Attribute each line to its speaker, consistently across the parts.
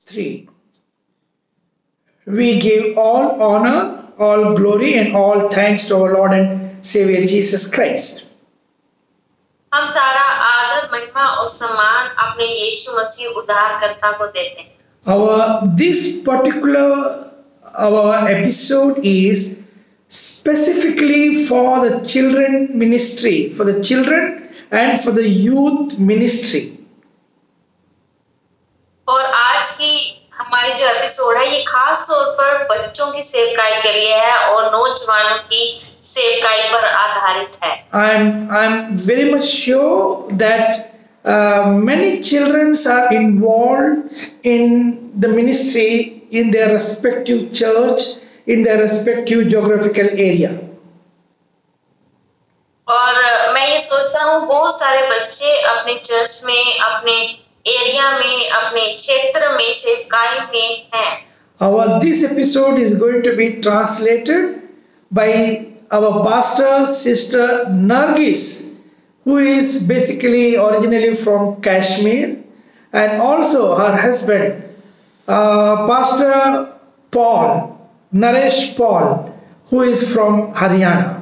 Speaker 1: 3. We give all honor, all glory, and all thanks to our Lord and Savior Jesus Christ.
Speaker 2: हम सारा आदर महिमा और सम्मान अपने यीशु मसीह उद्धारकर्ता को देते हैं.
Speaker 1: Our episode is specifically for the children ministry, for the children and for the youth ministry.
Speaker 2: और आज की हमारी जो एपिसोड है ये खास तौर पर बच्चों की सेवकाई के लिए है और नौजवानों की सेवकाई पर आधारित है.
Speaker 1: I'm very much sure that many children are involved in the ministry in their respective church, in their respective geographical area.
Speaker 2: और मैं ये सोचता हूँ बहुत सारे बच्चे अपने चर्च में, अपने एरिया में, अपने क्षेत्र में सेवकाई में हैं.
Speaker 1: This episode is going to be translated by our pastor, Sister Nargis, who is basically originally from Kashmir, and also her husband, Pastor Paul, Naresh Paul, who is from Haryana.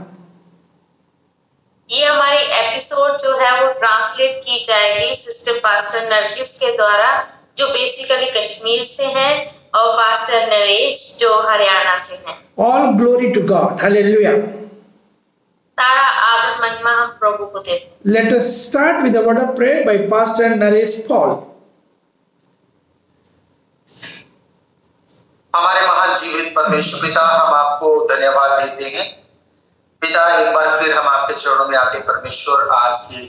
Speaker 2: ये हमारी episode जो है वो translate की जाएगी sister pastor Nargis के द्वारा, जो बेसिकली कश्मीर से हैं, और पास्टर नरेश जो हरियाणा से हैं.
Speaker 1: All glory to God. Hallelujah.
Speaker 2: सारा आदर महिमा हम प्रभु को देते हैं.
Speaker 1: Let us start with a word of prayer by Pastor Naresh Paul.
Speaker 3: हमारे महान जीवित परमेश्वर पिता, हम आपको धन्यवाद देते हैं. पिता, एक बार फिर हम आपके चरणों में आते परमेश्वर, आज की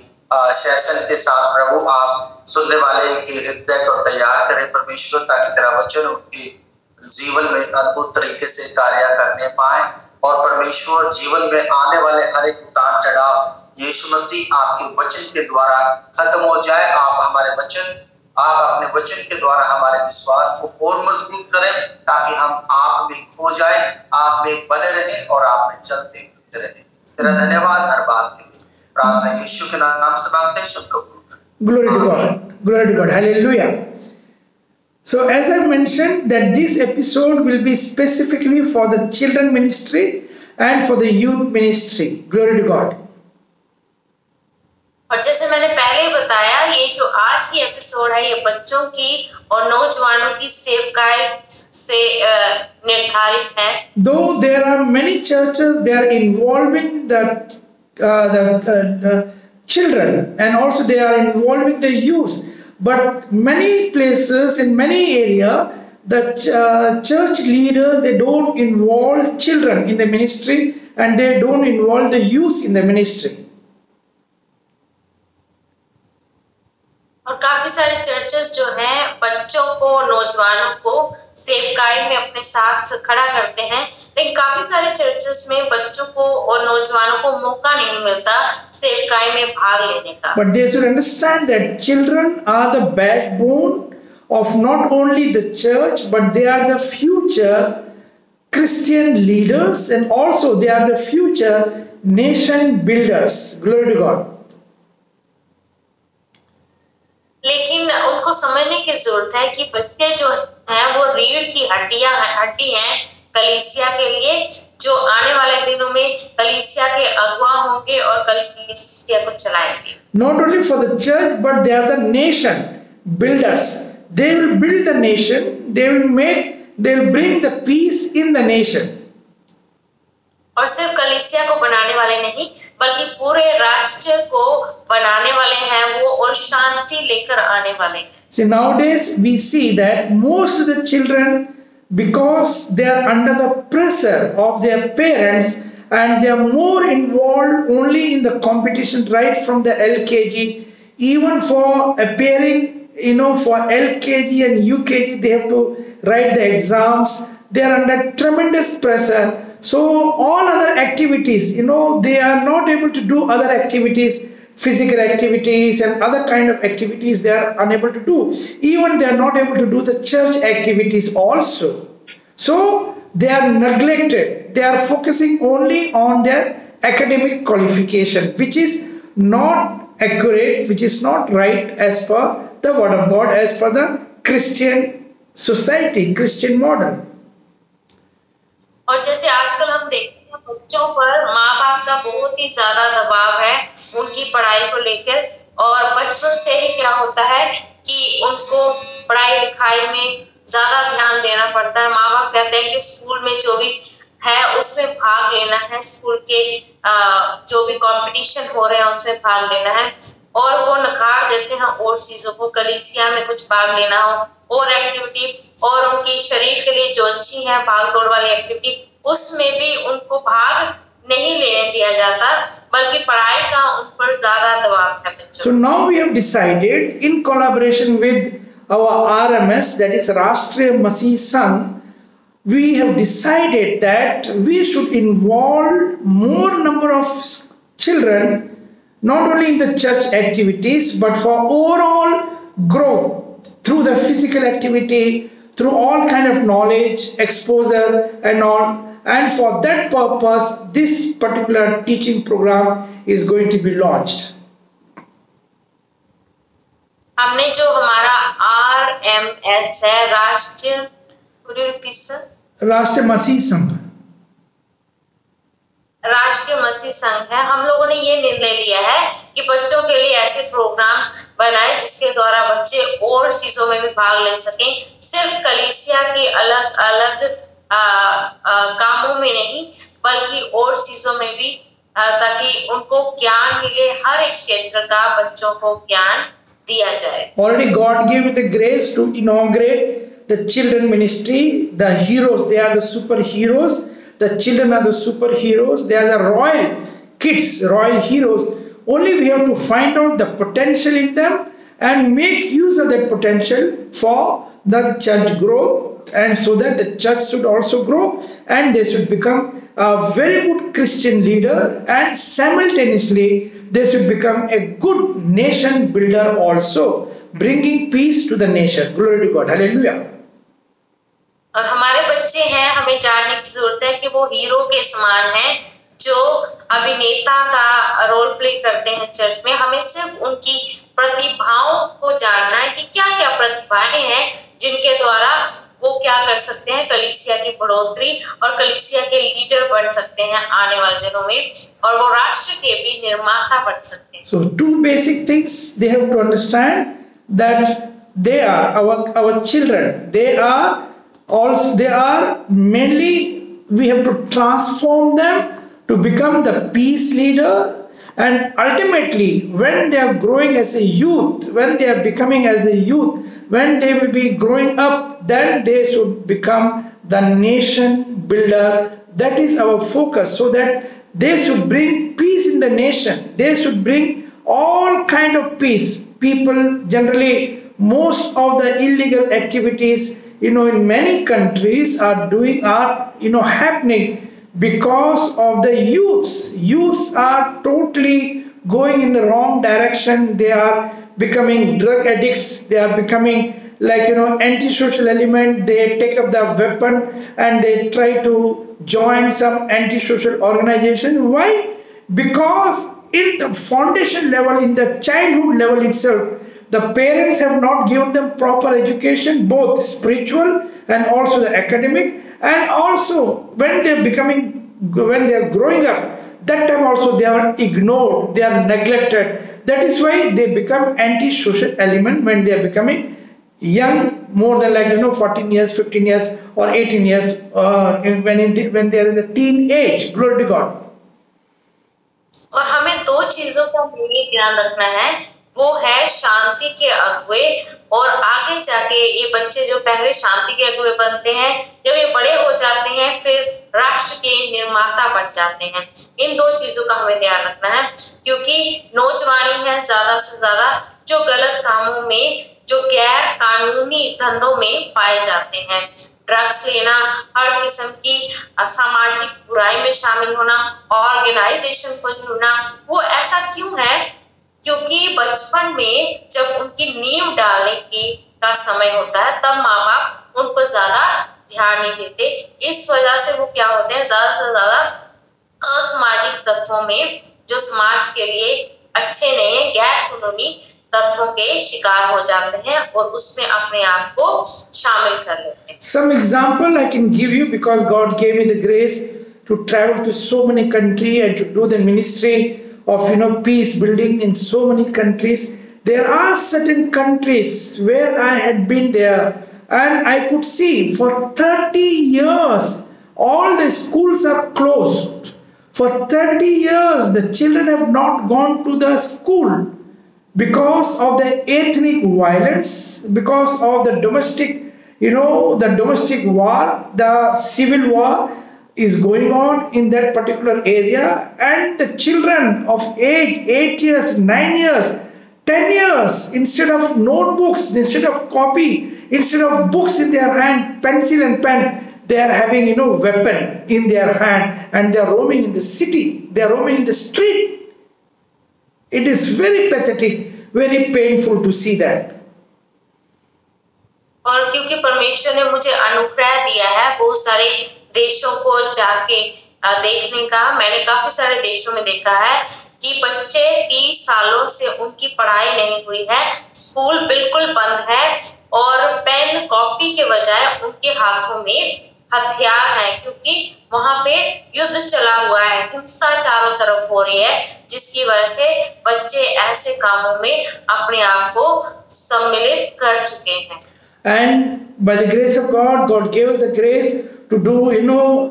Speaker 3: सेशन के साथ प्रभु आप सुनने वाले के हृदय को तैयार करें परमेश्वर, ताकि तेरा वचन उनके जीवन में अद्भुत तरीके से कार्य करने पाए. और परमेश्वर जीवन में आने वाले हर एक उतार चढ़ाव यीशु मसीह आपके वचन के द्वारा खत्म हो जाए. आप अपने वचन के द्वारा हमारे विश्वास को और मजबूत करें, ताकि हम आप में खो जाए, आप में बने रहें और आप में चलते रहें. तेरा धन्यवाद हर बात के लिए. प्रार्थना यीशु के नाम से मांगते हैं, शुभ कबूल करें.
Speaker 1: Glory to God. Glory to God. Hallelujah. So as I mentioned that this episode will be specifically for the children ministry and for the youth ministry. Glory to God.
Speaker 2: और जैसे मैंने पहले बताया, ये जो आज की एपिसोड है ये बच्चों की और नौजवानों की सेवकाई से निर्धारित है.
Speaker 1: Though there are many churches, they are involving the children and also they are involving the youth. But many places in many areas, the church leaders, they don't involve children in the ministry and they don't involve the youth in the ministry.
Speaker 2: और काफी सारे churches जो हैं बच्चों को, नौजवानों को सेवकाई में अपने साथ खड़ा करते हैं, लेकिन काफी सारे चर्चेस में बच्चों को और नौजवानों को मौका नहीं मिलता सेवकाई में भाग लेने का.
Speaker 1: But they should understand that children are the backbone of not only the church, but they are the future Christian leaders and also they are the future nation builders. Glory to God.
Speaker 2: लेकिन उनको समझने की जरूरत है कि बच्चे जो हैं वो रीढ़ की हड्डी हैं कलीसिया के लिए, जो आने वाले दिनों में कलीसिया के अगुवा होंगे और कलीसिया को चलाएंगे.
Speaker 1: Not only for the church, but they are the nation builders. They will build the nation. They will bring the peace in the nation.
Speaker 2: और सिर्फ कलीसिया को बनाने वाले नहीं, बल्कि पूरे राष्ट्र को बनाने वाले हैं वो और शांति लेकर आने वाले हैं.
Speaker 1: See, nowadays we see that most of the children, because they are under the pressure of their parents and they are more involved only in the competition right from the LKG, even for appearing, for LKG and UKG, they have to write the exams. They are under tremendous pressure. So all other activities, they are not able to do other activities, physical activities and other kind of activities they are unable to do. Even they are not able to do the church activities also. So they are neglected. They are focusing only on their academic qualification, which is not accurate, which is not right as per the word of God, as per the Christian society, Christian model.
Speaker 2: और जैसे आजकल हम देखते हैं बच्चों पर माँ बाप का बहुत ही ज्यादा दबाव है उनकी पढ़ाई को लेकर, और बचपन से ही क्या होता है कि उनको पढ़ाई लिखाई में ज्यादा ध्यान देना पड़ता है। माँ बाप कहते हैं कि स्कूल में जो भी है उसमें भाग लेना है, स्कूल के जो भी कंपटीशन हो रहे हैं उसमें भाग लेना है, और वो नकार देते हैं और चीजों को। कलीसिया में कुछ भाग लेना हो और एक्टिविटी, और उनकी शरीर के लिए जो अच्छी है भाग दौड़ वाली एक्टिविटी, उसमें भी उनको भाग नहीं लेने दिया जाता, बल्कि पढ़ाई का उन पर ज्यादा दबाव है बच्चों।
Speaker 1: So now we have decided in collaboration with our RMS, that is Rashtriya Masih Sangh, we have decided that we should involve more number of children not only in the church activities but for overall growth through the physical activity, through all kind of knowledge, exposure and all. And for that purpose, this particular teaching program is going to be launched.
Speaker 2: हमने जो हमारा RMS है,
Speaker 1: राष्ट्रीय मसीह संघ,
Speaker 2: राष्ट्रीय मसीह संघ है, हम लोगों ने ये निर्णय लिया है कि बच्चों के लिए ऐसे प्रोग्राम बनाए जिसके द्वारा बच्चे और चीजों में भी भाग ले सकें, सिर्फ कलीसिया के अलग अलग कामों में नहीं बल्कि और चीजों में भी, ताकि उनको ज्ञान मिले, हर एक क्षेत्र का बच्चों को ज्ञान दिया जाए।
Speaker 1: Already God gave me the grace to inaugurate the children ministry. The heroes, they are the superheroes. The children are the superheroes. They are the royal kids, royal heroes. Only we have to find out the potential in them and make use of that potential for the church growth, and so that the church should also grow and they should become a very good Christian leader, and simultaneously they should become a good nation builder also, bringing peace to the nation. Glory to God. Hallelujah.
Speaker 2: और हमारे बच्चे हैं, हमें जानने की जरूरत है कि वो हीरो के समान हैं जो अभिनेता का रोल प्ले करते हैं चर्च में। हमें सिर्फ उनकी प्रतिभाओं को जानना है कि क्या क्या प्रतिभाएं हैं जिनके द्वारा वो क्या कर सकते हैं, कलीसिया की बढ़ोतरी और कलीसिया के लीडर बन सकते हैं आने वाले दिनों में, और वो राष्ट्र के भी निर्माता बन सकते हैं।
Speaker 1: So two basic things they have to understand, that they are our children. They are mainly, we have to transform them to become the peace leader, and ultimately when they are growing as a youth, when they are becoming as a youth, when they will be growing up, then they should become the nation builder. That is our focus, so that they should bring peace in the nation. They should bring all kind of peace. People generally, most of the illegal activities, in many countries are happening because of the youths. Youths are totally going in the wrong direction. They are becoming drug addicts. They are becoming antisocial element. They take up the weapon and they try to join some antisocial organization. Why? Because in the foundation level, in the childhood level itself, the parents have not given them proper education, both spiritual and also the academic. And also when they are growing up, that time also they are ignored, they are neglected. That is why they become anti-social element when they are becoming young, more than 14 years, 15 years or 18 years, when they are in the teen age. Glory to God.
Speaker 2: और हमें दो चीजों का ध्यान रखना है, वो है शांति के अगुए, और आगे जाके ये बच्चे जो पहले शांति के अगुए बनते हैं, जब ये बड़े हो जाते हैं फिर राष्ट्र के निर्माता बन जाते हैं। इन दो चीजों का हमें ध्यान रखना है, क्योंकि नौजवानी है ज्यादा से ज्यादा जो गलत कामों में, जो गैर कानूनी धंधों में पाए जाते हैं, ड्रग्स लेना, हर किस्म की सामाजिक बुराई में शामिल होना, ऑर्गेनाइजेशन को जुड़ना। वो ऐसा क्यों है? क्योंकि बचपन में जब उनकी नींव डालने का समय होता है, तब माँ बाप उन पर ज्यादा ध्यान नहीं देते। इस वजह से वो क्या होते हैं, ज्यादा से ज्यादा असामाजिक तत्वों में, जो समाज के लिए अच्छे नहीं है, गैर कानूनी तत्वों के शिकार हो जाते हैं और उसमें अपने आप को शामिल कर लेते हैं।
Speaker 1: Some example I can give you, because God gave me the grace to travel to so many countries and to do the ministry of peace building in so many countries. There are certain countries where I had been there, and I could see for 30 years all the schools are closed. For 30 years the children have not gone to the school because of the ethnic violence, because of the domestic war, the civil war is going on in that particular area, and the children of age 8 years, 9 years, 10 years, instead of notebooks, instead of copy, instead of books in their hand, pencil and pen, they are having weapon in their hand, and they are roaming in the city, they are roaming in the street. It is very pathetic, very painful to see that.
Speaker 2: और क्योंकि परमेश्वर ने मुझे अनुग्रह दिया है बहुत सारे देशों को जाके देखने का, मैंने काफी सारे देशों में देखा है कि बच्चे 30 सालों से उनकी पढ़ाई नहीं हुई है, स्कूल बिल्कुल बंद है और पेन कॉपी के बजाय उनके हाथों में हथियार है, क्योंकि वहां पे युद्ध चला हुआ है, हिंसा चारों तरफ हो रही है, जिसकी वजह से बच्चे ऐसे कामों में अपने आप को सम्मिलित कर चुके हैं।
Speaker 1: And by the grace of God, God gave us the grace to do,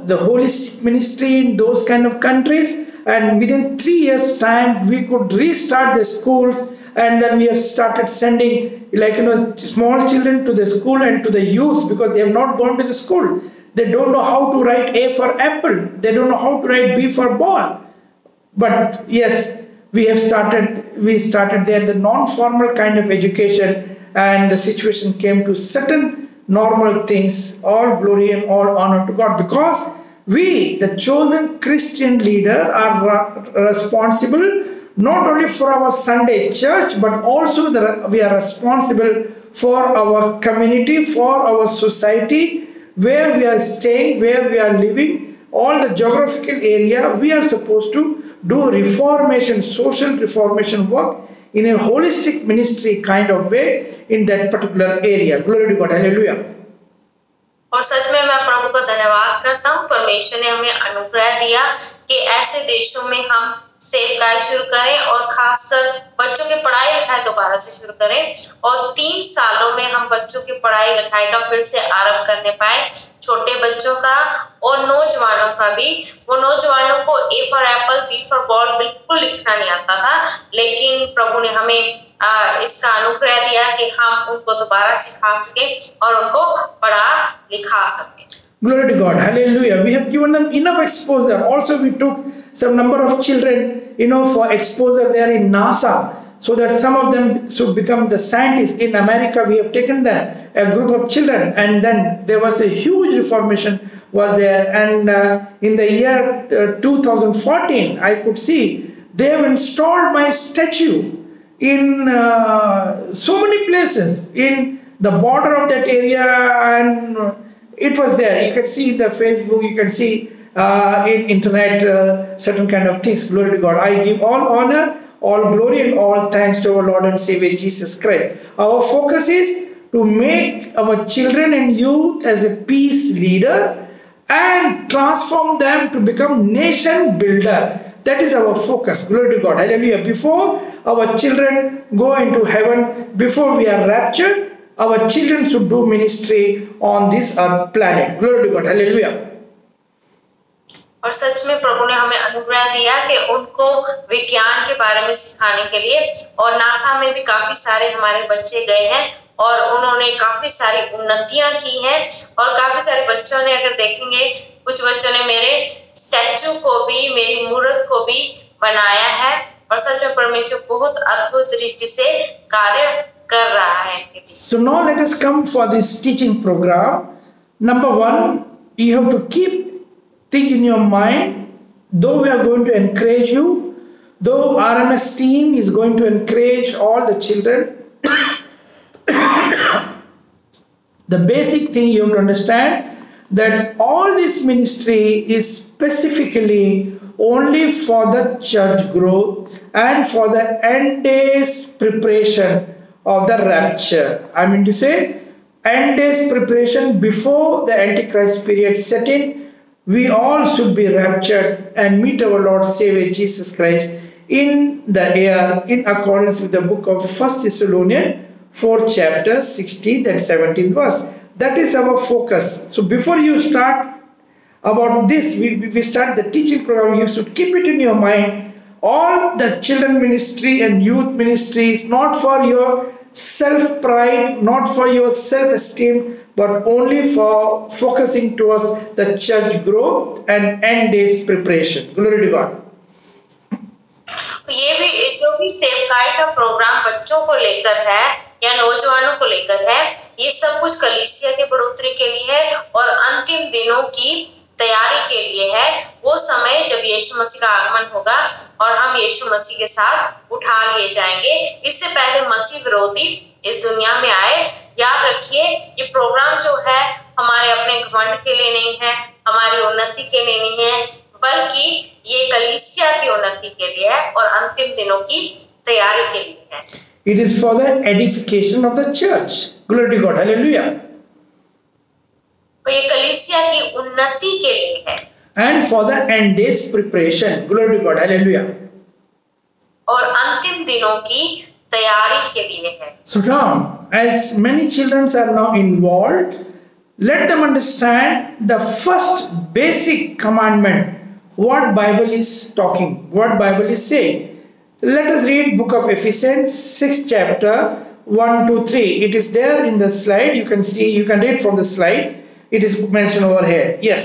Speaker 1: the holistic ministry in those kind of countries. And within 3 years' time, we could restart the schools. And then we have started sending, small children to the school and to the youth, because they have not gone to the school. They don't know how to write A for apple. They don't know how to write B for ball. But yes, we started there the non-formal kind of education. And the situation came to certain normal things. All glory and all honor to God, because we, the chosen Christian leader, are responsible not only for our Sunday church, but also we are responsible for our community, for our society, where we are staying, where we are living, all the geographical area. We are supposed to do reformation, social reformation work in a holistic ministry kind of way in that particular area. Glory to God. Hallelujah.
Speaker 2: और सच में मैं प्रभु का धन्यवाद करता हूँ, परमेश्वर ने हमें अनुग्रह दिया कि ऐसे देशों में हम सेवकाई शुरू करें और खासकर बच्चों की पढ़ाई लिखाई दोबारा से शुरू करें। और 3 सालों में हम बच्चों की पढ़ाई लिखाई का फिर से आरंभ करने पाए, छोटे बच्चों का और नौजवानों का भी। वो नौजवानों को A for apple, B for ball बिल्कुल लिखना नहीं आता था, लेकिन प्रभु ने हमें इसका अनुग्रह दिया कि हम उनको दोबारा सिखा सके और उनको पढ़ा लिखा सके।
Speaker 1: Glory to God. Hallelujah. We have given them enough exposure. Also, we took some number of children, for exposure there in NASA, so that some of them should become the scientists. In America, we have taken them, a group of children, and then there was a huge reformation was there. And in the year 2014, I could see they have installed my statue in so many places in the border of that area, and it was there. You can see in the Facebook, you can see in internet certain kind of things. Glory to God. I give all honor, all glory and all thanks to our Lord and Savior Jesus Christ. Our focus is to make our children and youth as a peace leader and transform them to become nation builder. That is our focus. Glory to God. Hallelujah. Before our children go into heaven, before we are raptured, our children should do ministry on this earth planet. Glory to God. Hallelujah.
Speaker 2: और सच में प्रभु ने हमें अनुग्रह दिया कि उनको विज्ञान के बारे में सिखाने के लिए, और नासा में भी काफी सारे हमारे बच्चे गए हैं और उन्होंने काफी सारी उन्नतियां की हैं। और काफी सारे बच्चों ने, अगर देखेंगे, कुछ बच्चों ने मेरे स्टैचू को भी, मेरी मूर्त को भी बनाया है। और सच में परमेश्वर बहुत अद्भुत तरीके से कार्य कर रहा है।
Speaker 1: So now let us come for this teaching program. Number 1, you have to think in your mind, though we are going to encourage you, though RMS team is going to encourage all the children, the basic thing you have to understand that all this ministry is specifically only for the church growth and for the end days preparation of the rapture. I mean to say, end days preparation before the Antichrist period set in. We all should be raptured and meet our Lord Savior Jesus Christ in the air in accordance with the book of 1 Thessalonians 4th chapter 16th and 17th verse. That is our focus. So before you start about this, we start the teaching program, you should keep it in your mind. All the children ministry and youth ministry is not for your self-pride, not for your self-esteem, but only for focusing towards the church growth and end days preparation. Glory to God.
Speaker 2: ये भी जो भी सेवकाई का programme बच्चों को लेकर है या नौजवानों को लेकर है, ये सब कुछ कलीसिया के बढ़ोतरी के लिए है और अंतिम दिनों की तैयारी के लिए है। वो समय जब यीशु मसीह का आगमन होगा और हम यीशु मसीह के साथ उठा लिए जाएंगे। इससे पहले मसीह विरोधी इस दुनिया में आए। याद रखिए, ये प्रोग्राम जो है हमारे अपने घमंड के लिए नहीं है, हमारी उन्नति के लिए नहीं है, बल्कि ये कलीसिया की उन्नति के लिए है और अंतिम दिनों की तैयारी के लिए है।
Speaker 1: It is for the edification of the church. Glory to God. Hallelujah.
Speaker 2: तो ये कलीसिया की उन्नति के लिए है।
Speaker 1: And for the end days preparation. Glory to God. Hallelujah.
Speaker 2: और अंतिम दिनों की तैयारी के लिए है।
Speaker 1: So now, as many children are now involved, let them understand the first basic commandment, what Bible is talking, what Bible is saying. Let us read book of Ephesians 6th chapter 1 to 3. It is there in the slide. You can see, you can read from the slide. It is mentioned over here. Yes.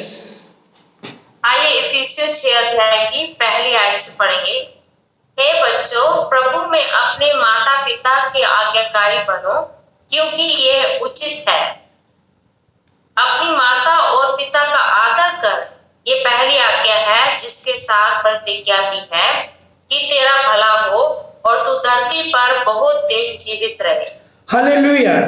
Speaker 2: आइए इफिसियों 6 अध्याय की पहली आयत से पढ़ेंगे। हे बच्चों, प्रभु में अपने माता पिता के आज्ञाकारी बनो, क्योंकि यह उचित है। अपनी माता और पिता का आदर कर, ये पहली आज्ञा है, जिसके साथ प्रतिज्ञा भी है कि तेरा भला हो और तू धरती पर बहुत दिन जीवित रहे।
Speaker 1: Hallelujah.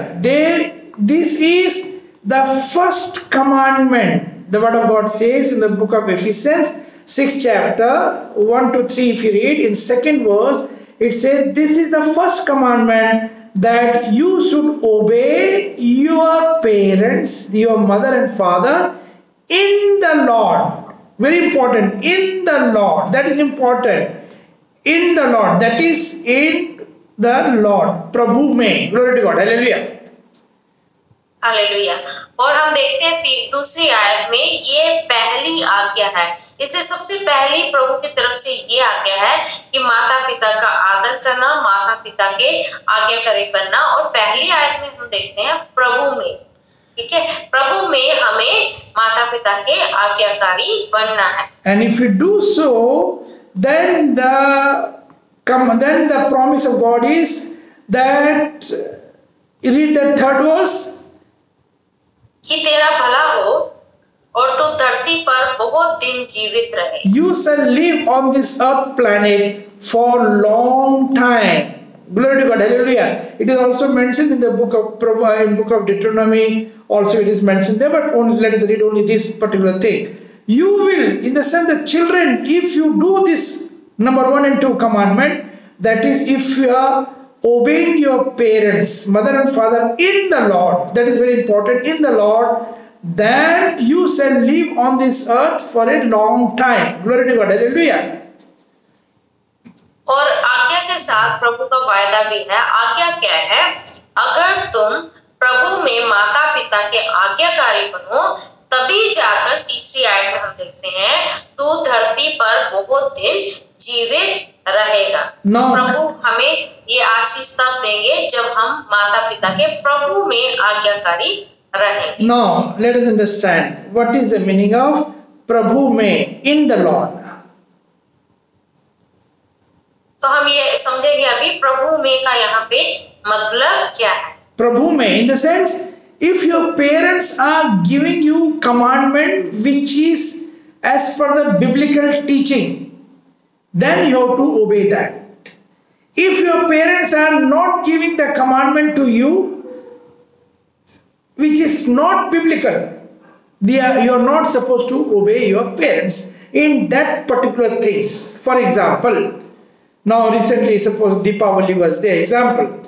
Speaker 1: This is the first commandment. The word of God says in the book of Ephesians 6th chapter 1 to 3. If you read in second verse, it says this is the first commandment, that you should obey your parents, your mother and father, in the Lord. Very important. In the Lord. That is important. In the Lord. That is in the Lord. Prabhu mein. Glory to God. Hallelujah.
Speaker 2: Hallelujah. और हम देखते हैं दूसरी आयत में ये पहली आज्ञा है। इससे सबसे पहली प्रभु की तरफ से ये आज्ञा है कि माता पिता का आदर करना, माता पिता के आज्ञाकारी बनना। और पहली आयत में हम देखते हैं प्रभु में, ठीक है, प्रभु में हमें माता पिता के आज्ञाकारी बनना है।
Speaker 1: And if you do so, then the promise of God is that, read the third verse,
Speaker 2: कि तेरा भला हो और तू धरती पर बहुत दिन जीवित रहे।
Speaker 1: You shall live on this earth planet for long time. Glory to God. Hallelujah. It is also mentioned in the book of Deuteronomy. Also it is mentioned there, but let us read only this particular thing. You will, in the sense that children, if you do this number 1 and 2 commandment, that is, if you are obeying your parents, mother and father, in the Lord, that is very important, in the Lord, then you shall live on this earth for a long time. Glory to God. Hallelujah.
Speaker 2: और आज्ञा के साथ प्रभु का वायदा भी है। आज्ञा क्या है? अगर तुम प्रभु में माता पिता के आज्ञाकारी बनो, तभी जाकर तीसरी आयत में हम देखते हैं, तू धरती पर बहुत दिन जीवित रहेगा। प्रभु हमें ये आशीष तब देंगे जब हम माता पिता के प्रभु में आज्ञाकारी रहेंगे।
Speaker 1: Now let us understand what is the meaning of प्रभु में, in the Lord.
Speaker 2: तो हम ये समझेंगे अभी प्रभु में का यहाँ पे मतलब क्या है।
Speaker 1: प्रभु में, in the sense, if your parents are giving you commandment which is as per the biblical teaching, then you have to obey that. If your parents are not giving the commandment to you which is not biblical, you are not supposed to obey your parents. in that particular things. For example, now recently suppose Deepavali was there. Example,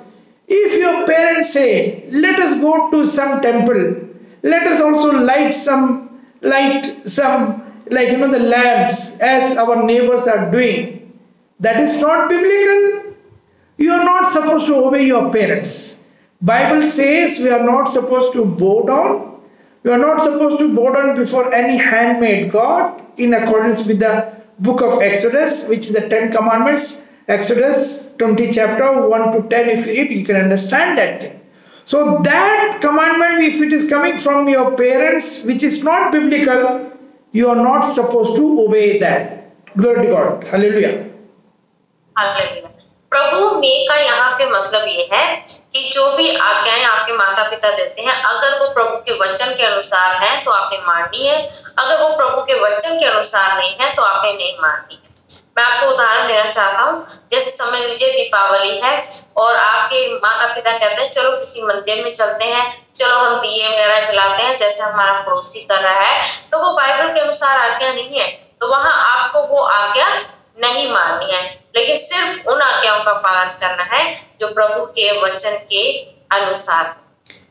Speaker 1: if your parents say, let us go to some temple, let us also light some the lamps as our neighbors are doing, that is not biblical. You are not supposed to obey your parents. Bible says we are not supposed to bow down. We are not supposed to bow down before any handmade god in accordance with the book of Exodus, which is the 10 commandments. Exodus 20 chapter 1 to 10, if you read, you can understand that thing. So that commandment, if it is coming from your parents, which is not biblical, you are not supposed to obey that. Glory to God. Hallelujah.
Speaker 2: Hallelujah. प्रभु में का यहाँ पे मतलब ये है कि जो भी आज्ञाएं आपके माता पिता देते हैं, अगर वो प्रभु के वचन के अनुसार है तो आपने माननी है, अगर वो प्रभु के वचन के अनुसार नहीं है तो आपने नहीं माननी है। मैं आपको उदाहरण देना चाहता हूँ, जैसे समझ लीजिए दीपावली है और आपके माता पिता कहते हैं चलो किसी मंदिर में चलते हैं, चलो हम दिए वगैरह जलाते हैं जैसे हमारा पड़ोसी कर रहा है, तो वो बाइबल के अनुसार आज्ञा नहीं है, तो वहां आपको वो आज्ञा नहीं माननी है, लेकिन सिर्फ उन आज्ञाओं का पालन करना है जो प्रभु के वचन के अनुसार।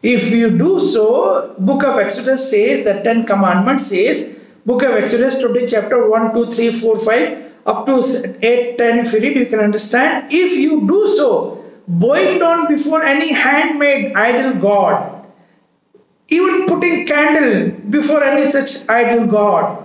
Speaker 1: If you do so, book of Exodus says, the 10 commandments says, book of Exodus 20 chapter 1, 2, 3, 4, 5 up to 8, 10, if you read, you can understand. If you do so, bowing down before any handmade idol god, even putting candle before any such idol god,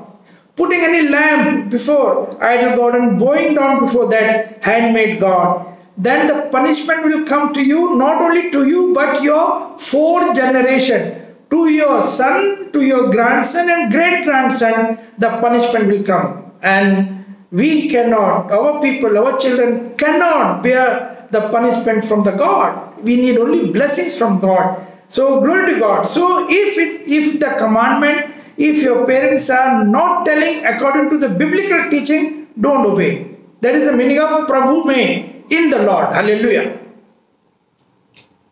Speaker 1: putting any lamp before idol god and bowing down before that handmade god, then the punishment will come to you, not only to you, but your fourth generation, to your son, to your grandson and great grandson, the punishment will come. And we cannot, our people, our children cannot bear the punishment from the God. We need only blessings from God. So glory to God. So if the commandment, if your parents are not telling according to the biblical teaching, don't obey. That is the meaning of Prabhu mein in the Lord. Hallelujah.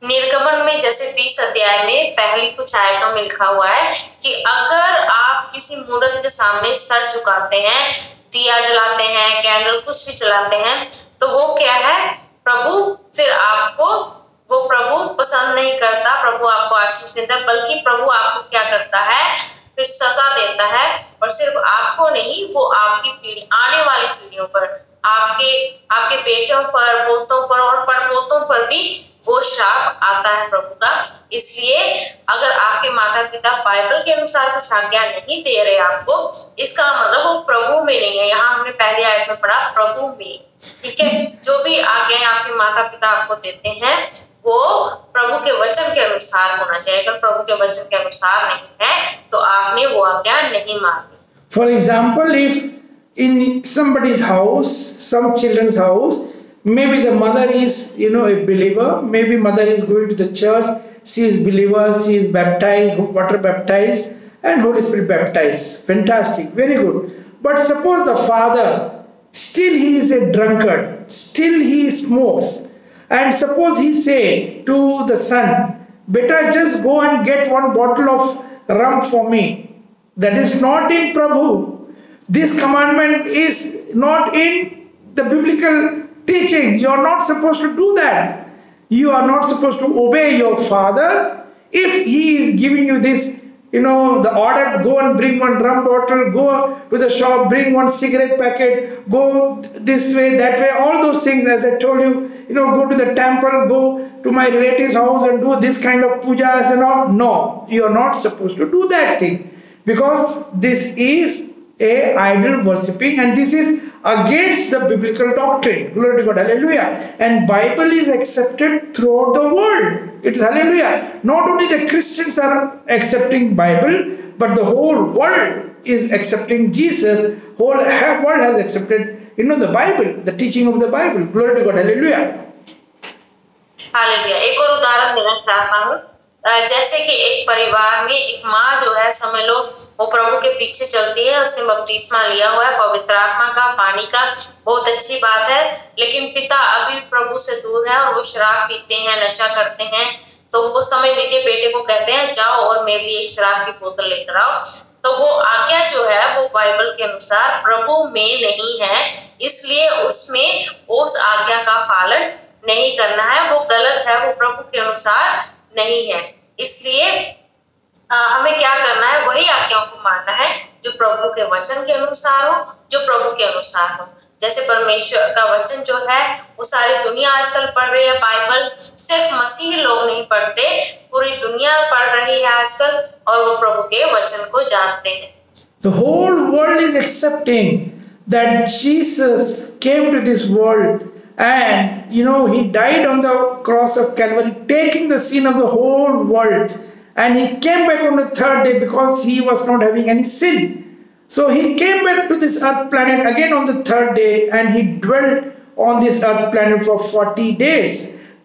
Speaker 2: निर्गमन में जैसे 20 अध्याय में पहली कुछ आयतों में लिखा हुआ है कि अगर आप किसी मूर्त के सामने सर झुकाते हैं, दिया जलाते हैं, कैंडल कुछ भी जलाते हैं, तो वो क्या है, प्रभु फिर आपको, वो प्रभु पसंद नहीं करता, प्रभु आपको आशीष देता है, बल्कि प्रभु आपको क्या करता है, फिर सजा देता है, और सिर्फ आपको नहीं, वो आपकी पीढ़ी, आने वाली पीढ़ियों पर, आपके बेटों पर, पोतों पर और परपोतों पर भी वो श्राप आता है प्रभु का। इसलिए अगर आपके माता पिता बाइबल के अनुसार कुछ आज्ञा नहीं दे रहे आपको, इसका मतलब वो प्रभु में नहीं है। यहाँ हमने पहली आयत में पढ़ा प्रभु में, ठीक है। जो भी आज्ञाएं आपके माता पिता आपको देते हैं वो प्रभु के वचन के अनुसार होना चाहिए। अगर प्रभु के वचन के अनुसार नहीं है तो आपने वो आज्ञा नहीं मानी।
Speaker 1: For example, if in somebody's house, some children's house, maybe the mother is, a believer, maybe mother is going to the church, she is believer, she is baptized, water baptized and Holy Spirit baptized. Fantastic, very good. But suppose the father, still he is a drunkard, still he smokes, and suppose he say to the son, beta just go and get one bottle of rum for me. That is not in Prabhu. This commandment is not in the biblical teaching. You are not supposed to do that. You are not supposed to obey your father. If he is giving you this, the order, go and bring one rum bottle, go to the shop, bring one cigarette packet, go this way, that way, all those things, as I told you, go to the temple, go to my relative's house and do this kind of pujas and all. No, you are not supposed to do that thing, because this is a idol worshipping and this is against the biblical doctrine. Glory to God. Hallelujah. And Bible is accepted throughout the world. It's hallelujah. Not only the Christians are accepting Bible, but the whole world is accepting Jesus. Whole world has accepted, the Bible, the teaching of the Bible. Glory to God. Hallelujah.
Speaker 2: Hallelujah. एक और उदाहरण देना चाहता हूँ। जैसे कि एक परिवार में एक माँ जो है, समझ लो वो प्रभु के पीछे चलती है, उसने बपतिस्मा लिया हुआ है पवित्र आत्मा का, पानी का, बहुत अच्छी बात है, लेकिन पिता अभी प्रभु से दूर है और वो शराब पीते हैं, नशा करते हैं, तो वो समय बीते बेटे को कहते हैं जाओ और मेरे लिए एक शराब की बोतल लेकर आओ। तो वो आज्ञा जो है वो बाइबल के अनुसार प्रभु में नहीं है, इसलिए उसमें उस आज्ञा का पालन नहीं करना है, वो गलत है, वो प्रभु के अनुसार नहीं है। इसलिए हमें क्या करना है, वही आज्ञाओं को मानना है जो प्रभु के वचन के अनुसार हो, जो प्रभु के अनुसार हो। जैसे परमेश्वर का वचन जो है वो सारी दुनिया आजकल पढ़ रही है, बाइबल सिर्फ मसीही लोग नहीं पढ़ते, पूरी दुनिया पढ़ रही है आजकल, और वो प्रभु के वचन को जानते हैं।
Speaker 1: The whole world is accepting that Jesus came to this world and he died on the cross of Calvary, taking the sin of the whole world, and he came back on the third day because he was not having any sin. So he came back to this earth planet again on the third day, and he dwelt on this earth planet for 40 days.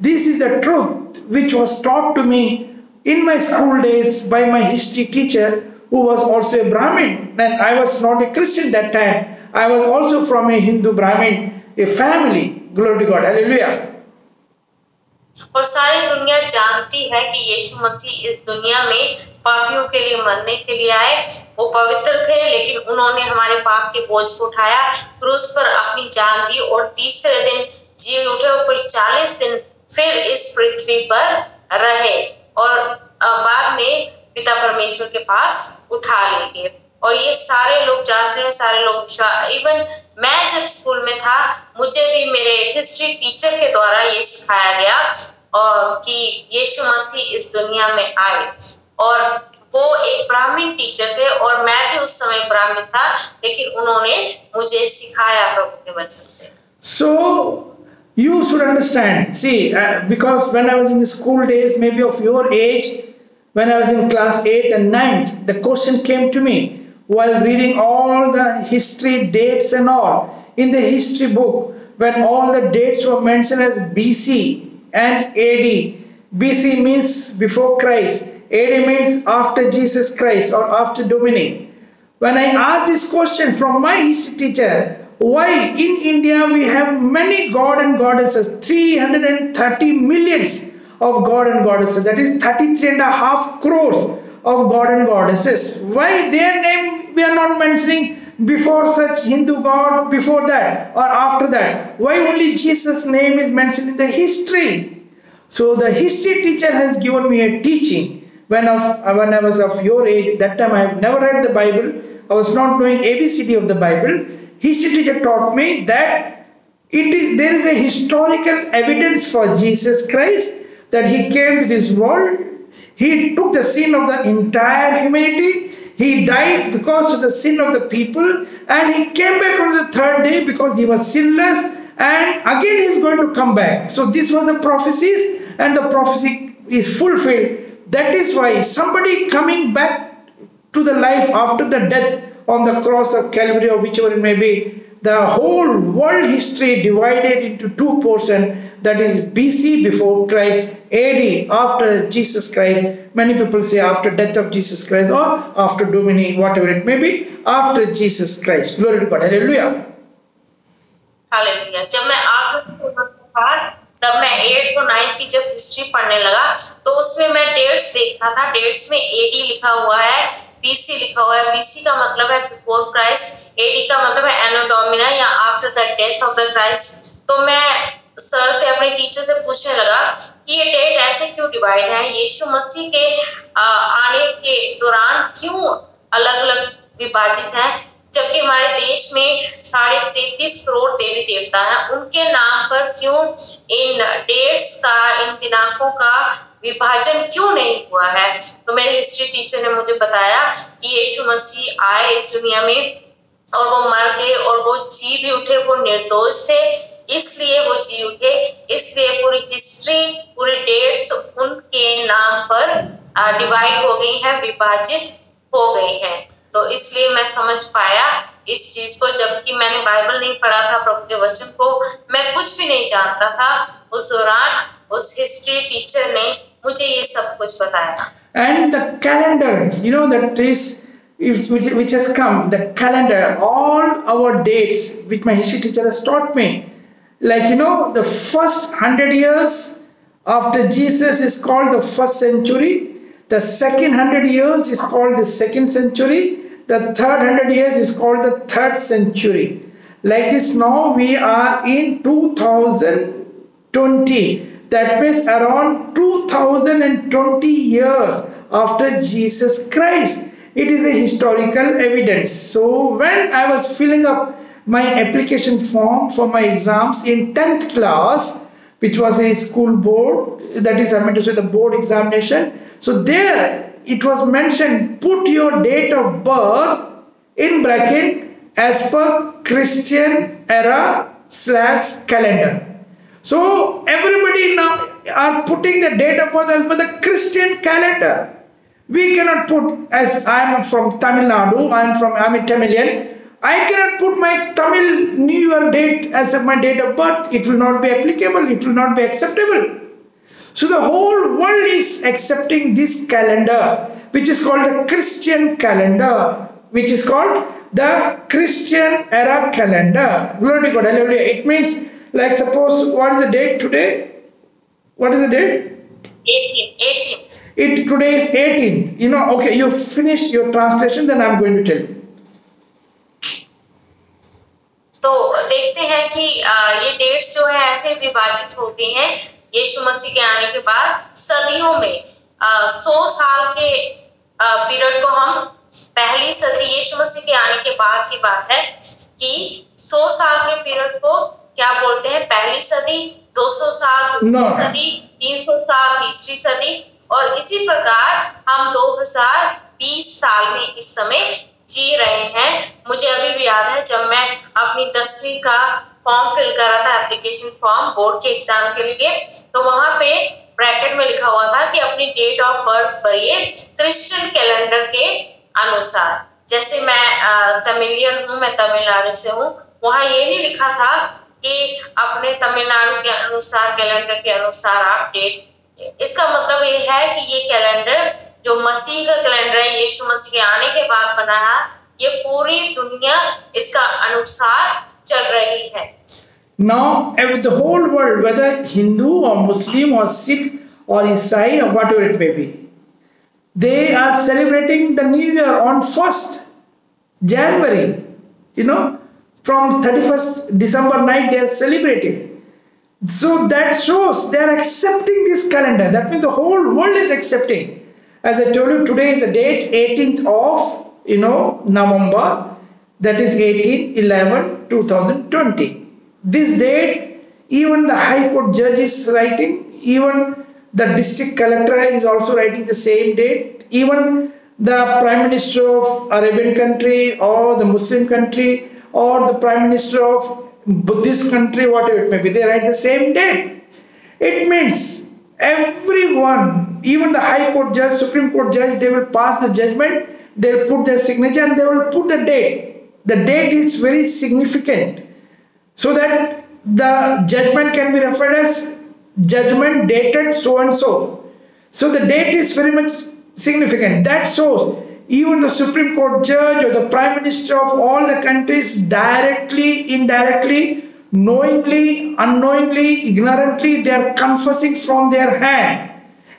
Speaker 1: This is the truth which was taught to me in my school days by my history teacher, who was also a Brahmin, and I was not a Christian that time. I was also from a Hindu Brahmin, a family. Glory to God. Hallelujah.
Speaker 2: और सारी दुनिया जानती है कि यीशु मसीह इस दुनिया में पापियों के लिए मरने के लिए आए। वो पवित्र थे, लेकिन उन्होंने हमारे पाप के बोझ को उठाया, क्रूस पर अपनी जान दी और तीसरे दिन जी उठे और फिर 40 दिन फिर इस पृथ्वी पर रहे और बाद में पिता परमेश्वर के पास उठा लिए गए। और ये सारे लोग जानते हैं, सारे लोग। इवन मैं जब स्कूल में था, मुझे भी मेरे हिस्ट्री टीचर के द्वारा ये सिखाया गया कि यीशु मसीह इस दुनिया में आए, और वो एक ब्राह्मण टीचर थे और मैं भी उस समय ब्राह्मण था, लेकिन उन्होंने मुझे सिखाया प्रभु के वचन से।
Speaker 1: So you should understand, see, because when I was in the school days, maybe of your age, when I was in class 8th and 9th, the question came to me while reading all the history dates and all in the history book, when all the dates were mentioned as BC and AD. BC means before Christ, AD means after Jesus Christ or after Domini. When I asked this question from my history teacher, why in India we have many god and goddesses, 330 millions of god and goddesses, that is 33.5 crores of god and goddesses. Why their name we are not mentioning before such Hindu god, before that or after that? Why only Jesus' name is mentioned in the history? So the history teacher has given me a teaching when I was of your age. That time I have never read the Bible. I was not knowing ABCD of the Bible. History teacher taught me that there is a historical evidence for Jesus Christ, that he came to this world. He took the sin of the entire humanity. He died because of the sin of the people, and he came back on the third day because he was sinless, and again he is going to come back. So this was the prophecies, and the prophecy is fulfilled. That is why somebody coming back to the life after the death on the cross of Calvary, or whichever it may be, the whole world history divided into two portions, that is BC before Christ, AD after Jesus Christ. Many people say after death of Jesus Christ, or after Domini, whatever it may be, after Jesus Christ. Glory to God. Hallelujah.
Speaker 2: Hallelujah. जब मैं तब मैं 8th और 9th की जब history पढ़ने लगा, तो उसमें मैं डेट्स देखता था। डेट्स में AD लिखा हुआ है, BC लिखा हुआ है। BC का मतलब है बिफोर क्राइस्ट, AD का मतलब है एनो डोमिना या after the death of the Christ. तो मैं सर से, अपने टीचर से पूछने लगा कि ये डेट ऐसे क्यों डिवाइड है, यीशु मसीह के आने के दौरान क्यों अलग अलग विभाजित है, जबकि हमारे देश में 33.5 करोड़ देवी देवता हैं, उनके नाम पर क्यों इन डेट्स का, इन दिनांकों का विभाजन क्यों नहीं हुआ है। तो मेरे हिस्ट्री टीचर ने मुझे बताया कि यीशु मसीह आए इस दुनिया में और वो मर गए और वो जी भी उठे, वो निर्दोष थे इसलिए वो जी उठे, इसलिए पूरी हिस्ट्री, पूरी डेट्स उनके नाम पर डिवाइड हो गई है, विभाजित हो गई है। तो इसलिए मैं समझ पाया इस चीज को, जबकि मैंने बाइबल नहीं पढ़ा था, प्रभु के वचन को मैं कुछ भी नहीं जानता था। उस दौरान उस हिस्ट्री टीचर ने मुझे ये सब कुछ बताया।
Speaker 1: And the calendar, that is which has come, the calendar, all our dates which my history teacher has taught me, like the first 100 years After Jesus is called the first century. The second 100 years is called the second century. The third 100 years is called the third century. Like this, now we are in 2020. That means around 2020 years after Jesus Christ. It is a historical evidence. So when I was filling up my application form for my exams in 10th class, which was a school board, that is, I meant to say the board examination. So there it was mentioned, put your date of birth in bracket as per Christian era / calendar. So everybody now are putting the date of birth as per the Christian calendar. We cannot put, as I am from Tamil Nadu, I am a Tamilian, I cannot put my Tamil New Year date as my date of birth. It will not be applicable. It will not be acceptable. So the whole world is accepting this calendar, which is called the Christian calendar, which is called the Christian era calendar. Glory to God. Hallelujah. It means, like, suppose, what is the date today? What is the date?
Speaker 2: 18th.
Speaker 1: Today is 18th. Okay, you finish your translation, then I am going to tell you.
Speaker 2: तो देखते हैं कि ये dates जो है ऐसे विभाजित हो गई हैं यीशु मसीह के आने के बाद सदियों में 100 साल के पीरियड को हम पहली सदी, यीशु मसीह के आने के बाद की बात है कि 100 साल के पीरियड को क्या बोलते हैं? पहली सदी, 200 साल दूसरी सदी, 300 साल तीसरी सदी, और इसी प्रकार हम 2020 साल में इस समय जी रहे हैं। मुझे अभी भी याद है जब मैं अपनी 10वीं का फॉर्म फिल कर रहा था, एप्लीकेशन फॉर्म बोर्ड के एग्जाम के लिए, तो वहां पे ब्रैकेट में लिखा हुआ था कि अपनी डेट ऑफ बर्थ भरिए क्रिश्चियन कैलेंडर के अनुसार। जैसे मैं तमिलियन हूँ, मैं तमिलनाडु से हूँ, वहां ये नहीं लिखा था कि अपने तमिलनाडु के अनुसार, कैलेंडर के अनुसार आप डेट। इसका मतलब ये है कि ये कैलेंडर जो मसीह का कैलेंडर है, यीशु मसीह के आने के बाद बना है, ये पूरी दुनिया इसका अनुसार चल रही है।
Speaker 1: Now, if the whole world, whether Hindu or Muslim or Sikh or Isai or whatever it may be, they are celebrating the New Year on 1st January. From 31st December night they are celebrating. So that shows they are accepting this calendar. That means the whole world is accepting. As I told you, today is the date 18th of November, that is 18/11/2020. This date, even the High Court judge is writing, even the district collector is also writing the same date, even the Prime Minister of Arabian country or the Muslim country or the Prime Minister of Buddhist country, whatever it may be, they write the same date. It means everyone, even the High Court judge, Supreme Court judge, they will pass the judgment, they will put their signature and they will put the date. The date is very significant, so that the judgment can be referred as judgment dated so and so. So the date is very much significant. That shows even the Supreme Court judge or the Prime Minister of all the countries, directly, indirectly, knowingly, unknowingly, ignorantly, they are confessing from their hand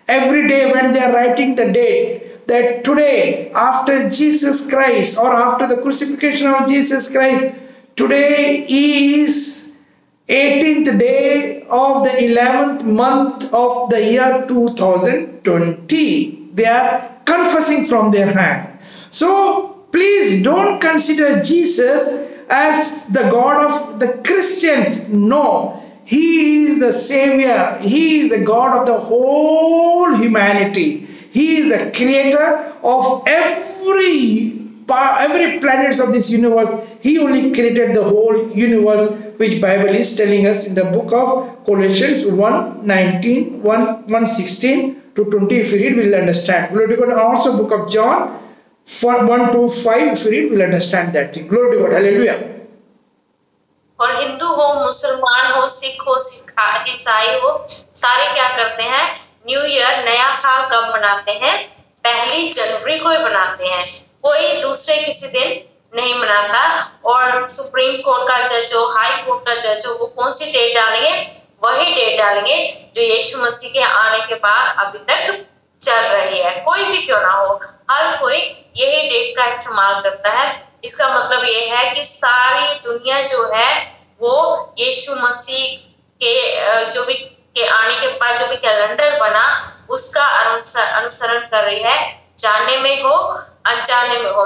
Speaker 1: every day when they are writing the date, that today, after Jesus Christ or after the crucifixion of Jesus Christ, today is 18th day of the 11th month of the year 2020. They are confessing from their hand. So please don't consider Jesus as the God of the Christians. No, He is the Savior. He is the God of the whole humanity. He is the creator of every planets of this universe. He only created the whole universe, which Bible is telling us in the book of Colossians 1:19, 1:16 to 20. If we read, we will understand. Glory to God. And also book of John 1:2-5. If we read, we will understand that thing. Glory to God. Hallelujah.
Speaker 2: और हिंदू हो, मुसलमान हो, सिख हो, ईसाई हो, सारे क्या करते हैं? न्यू ईयर, नया साल कब मनाते हैं? 1 जनवरी को ही मनाते हैं। कोई दूसरे किसी दिन नहीं मनाता। और सुप्रीम कोर्ट का जज हो, हाई कोर्ट का जज हो, वो कौन सी डेट डालेंगे? वही डेट डालेंगे जो यीशु मसीह के आने के बाद अभी तक चल रही है। कोई भी क्यों ना हो, हर कोई यही डेट का इस्तेमाल करता है। इसका मतलब ये है कि सारी दुनिया जो है वो यीशु मसीह के जो भी के आने के बाद जो भी कैलेंडर बना उसका अनुसरण कर रही है, जानने में हो अनजाने में हो,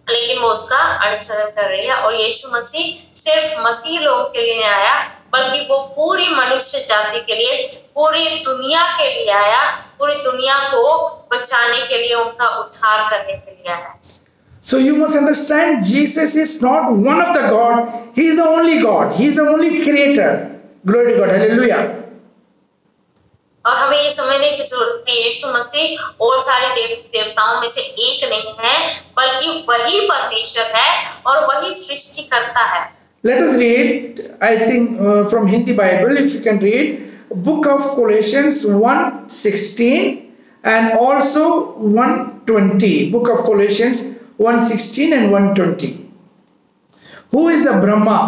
Speaker 2: लेकिन वो उसका अनुसरण कर रही है। और यीशु मसीह सिर्फ मसीह लोगों के लिए नहीं आया, बल्कि वो पूरी मनुष्य जाति के लिए, पूरी दुनिया के लिए आया, पूरी दुनिया को बचाने के लिए, उनका उद्धार करने के लिए आया।
Speaker 1: So you must understand, Jesus is not one of the God. He is the only God. He is the only creator. Glory to God. Hallelujah.
Speaker 2: और हमें ये समझने की जरूरत है यीशु मसीह और सारे देवताओं में से एक नहीं है, बल्कि वही परमेश्वर है और वही सृष्टि करता है।
Speaker 1: Let us read, I think from Hindi Bible, if you can read, book of Colossians 1:16 and also 1:20. Book of Colossians 1:16 and 1:20. Who is the Brahma?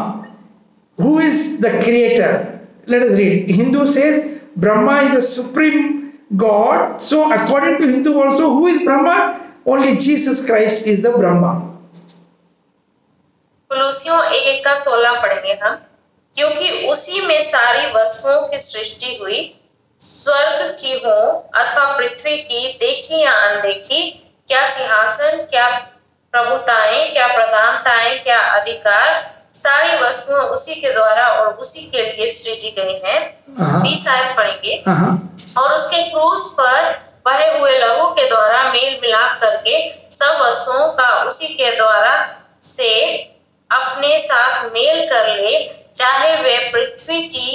Speaker 1: Who is the creator? Let us read. Hindu says Brahma is the supreme God. So according to Hindu also, who is Brahma? Only Jesus Christ is the Brahma.
Speaker 2: कुलुसियों 1:16 पढ़ेंगे हम। क्योंकि उसी में सारी वस्तुओं की सृष्टि हुई, स्वर्ग की हो अथवा पृथ्वी की, देखी या अनदेखी, क्या सिंहासन, क्या प्रभुताएं, क्या प्रधानताएं, क्या अधिकार, सारी वस्तुएं उसी के द्वारा और उसी के लिए सृजी गई हैं। 20 आयत पढ़ेंगे। और उसके क्रूस पर बहे हुए लहू के द्वारा मेल मिलाप करके सब वस्तुओं का उसी के द्वारा से अपने साथ मेल कर ले, चाहे वे पृथ्वी की